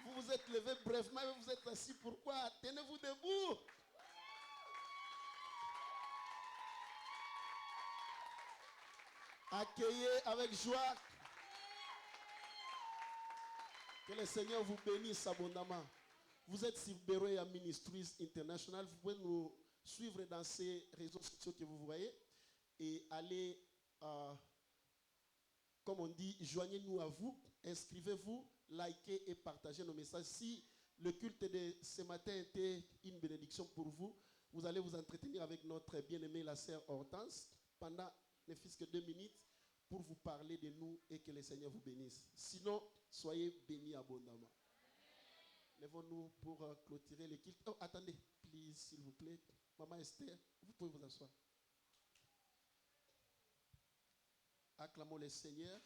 Vous vous êtes levé brièvement et vous êtes assis. Pourquoi? Tenez-vous debout. Accueillez avec joie. Que le Seigneur vous bénisse abondamment. Vous êtes sur Beroya Ministries International. Vous pouvez nous suivre dans ces réseaux sociaux que vous voyez et allez, comme on dit, joignez-nous à vous, inscrivez-vous, likez et partagez nos messages. Si le culte de ce matin était une bénédiction pour vous, vous allez vous entretenir avec notre bien-aimée la sœur Hortense pendant ne fût-ce que 2 minutes pour vous parler de nous et que le Seigneur vous bénisse. Sinon, soyez bénis abondamment. Lèvons-nous pour clôturer le culte. Oh, attendez, please, s'il vous plaît. Maman Esther, vous pouvez vous asseoir. Acclamons le Seigneur.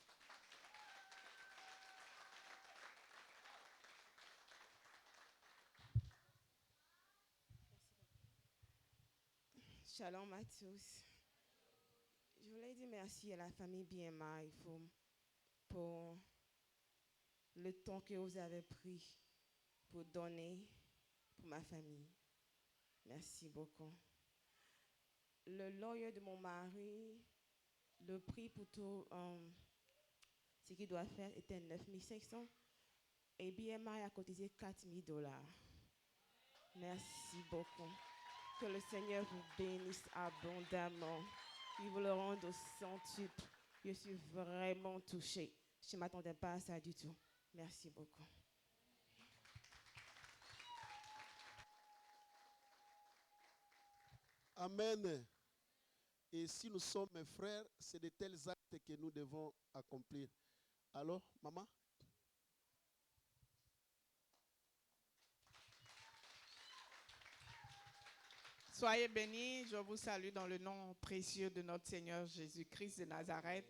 Shalom à tous. Je voulais dire merci à la famille BMI pour le temps que vous avez pris pour donner pour ma famille. Merci beaucoup. Le lawyer de mon mari, le prix pour tout ce qu'il doit faire était 9 500 et BMI a cotisé $4 000. Merci beaucoup. Que le Seigneur vous bénisse abondamment. Il vous le rende au centuple. Je suis vraiment touchée. Je ne m'attendais pas à ça du tout. Merci beaucoup. Amen. Et si nous sommes mes frères, c'est de tels actes que nous devons accomplir. Alors, maman? Soyez bénis, je vous salue dans le nom précieux de notre Seigneur Jésus-Christ de Nazareth.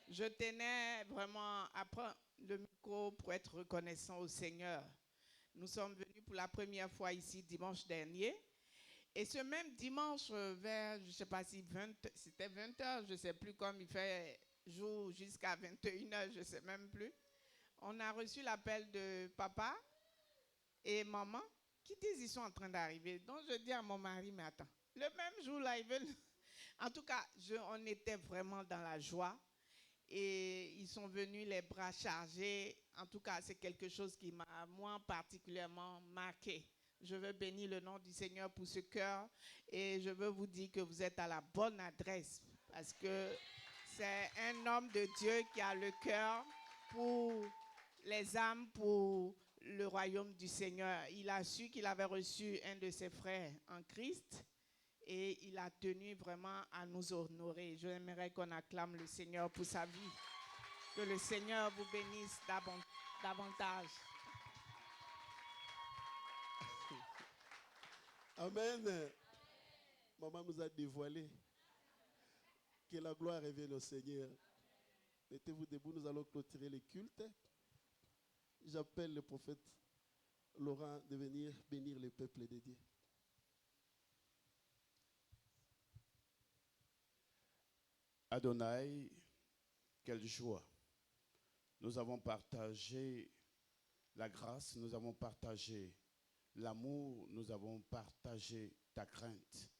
Je tenais vraiment à prendre le micro pour être reconnaissant au Seigneur. Nous sommes venus pour la première fois ici dimanche dernier. Et ce même dimanche, vers, je ne sais pas si c'était 20h, je ne sais plus, comme il fait jour jusqu'à 21h, je ne sais même plus. On a reçu l'appel de papa et maman qui disent qu'ils sont en train d'arriver. Donc je dis à mon mari, mais attends, le même jour-là, ils veulent... En tout cas, on était vraiment dans la joie. Et ils sont venus les bras chargés. En tout cas, c'est quelque chose qui m'a, moi, particulièrement marqué. Je veux bénir le nom du Seigneur pour ce cœur. Et je veux vous dire que vous êtes à la bonne adresse. Parce que c'est un homme de Dieu qui a le cœur pour les âmes, pour le royaume du Seigneur. Il a su qu'il avait reçu un de ses frères en Christ. Et il a tenu vraiment à nous honorer. J'aimerais qu'on acclame le Seigneur pour sa vie. Que le Seigneur vous bénisse davantage. Amen. Maman nous a dévoilé. Que la gloire revienne au Seigneur. Mettez-vous debout, nous allons clôturer le culte. J'appelle le prophète Laurent de venir bénir le peuple de Dieu. Adonai, quelle joie. Nous avons partagé la grâce, nous avons partagé l'amour, nous avons partagé ta crainte.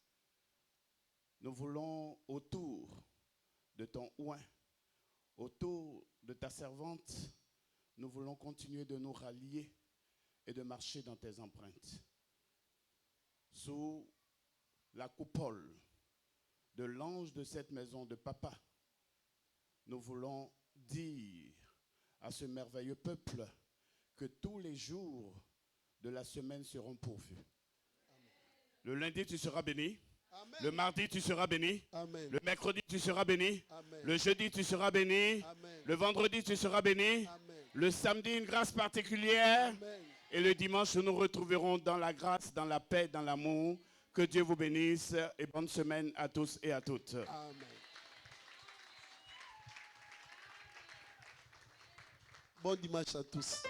Nous voulons autour de ton oint, autour de ta servante, nous voulons continuer de nous rallier et de marcher dans tes empreintes. Sous la coupole de l'ange de cette maison de papa, nous voulons dire à ce merveilleux peuple que tous les jours de la semaine seront pourvus. Le lundi, tu seras béni. Amen. Le mardi, tu seras béni. Amen. Le mercredi, tu seras béni. Amen. Le jeudi, tu seras béni. Amen. Le vendredi, tu seras béni. Amen. Le samedi, une grâce particulière. Amen. Et le dimanche, nous nous retrouverons dans la grâce, dans la paix, dans l'amour. Que Dieu vous bénisse et bonne semaine à tous et à toutes. Amen. Bon dimanche à tous.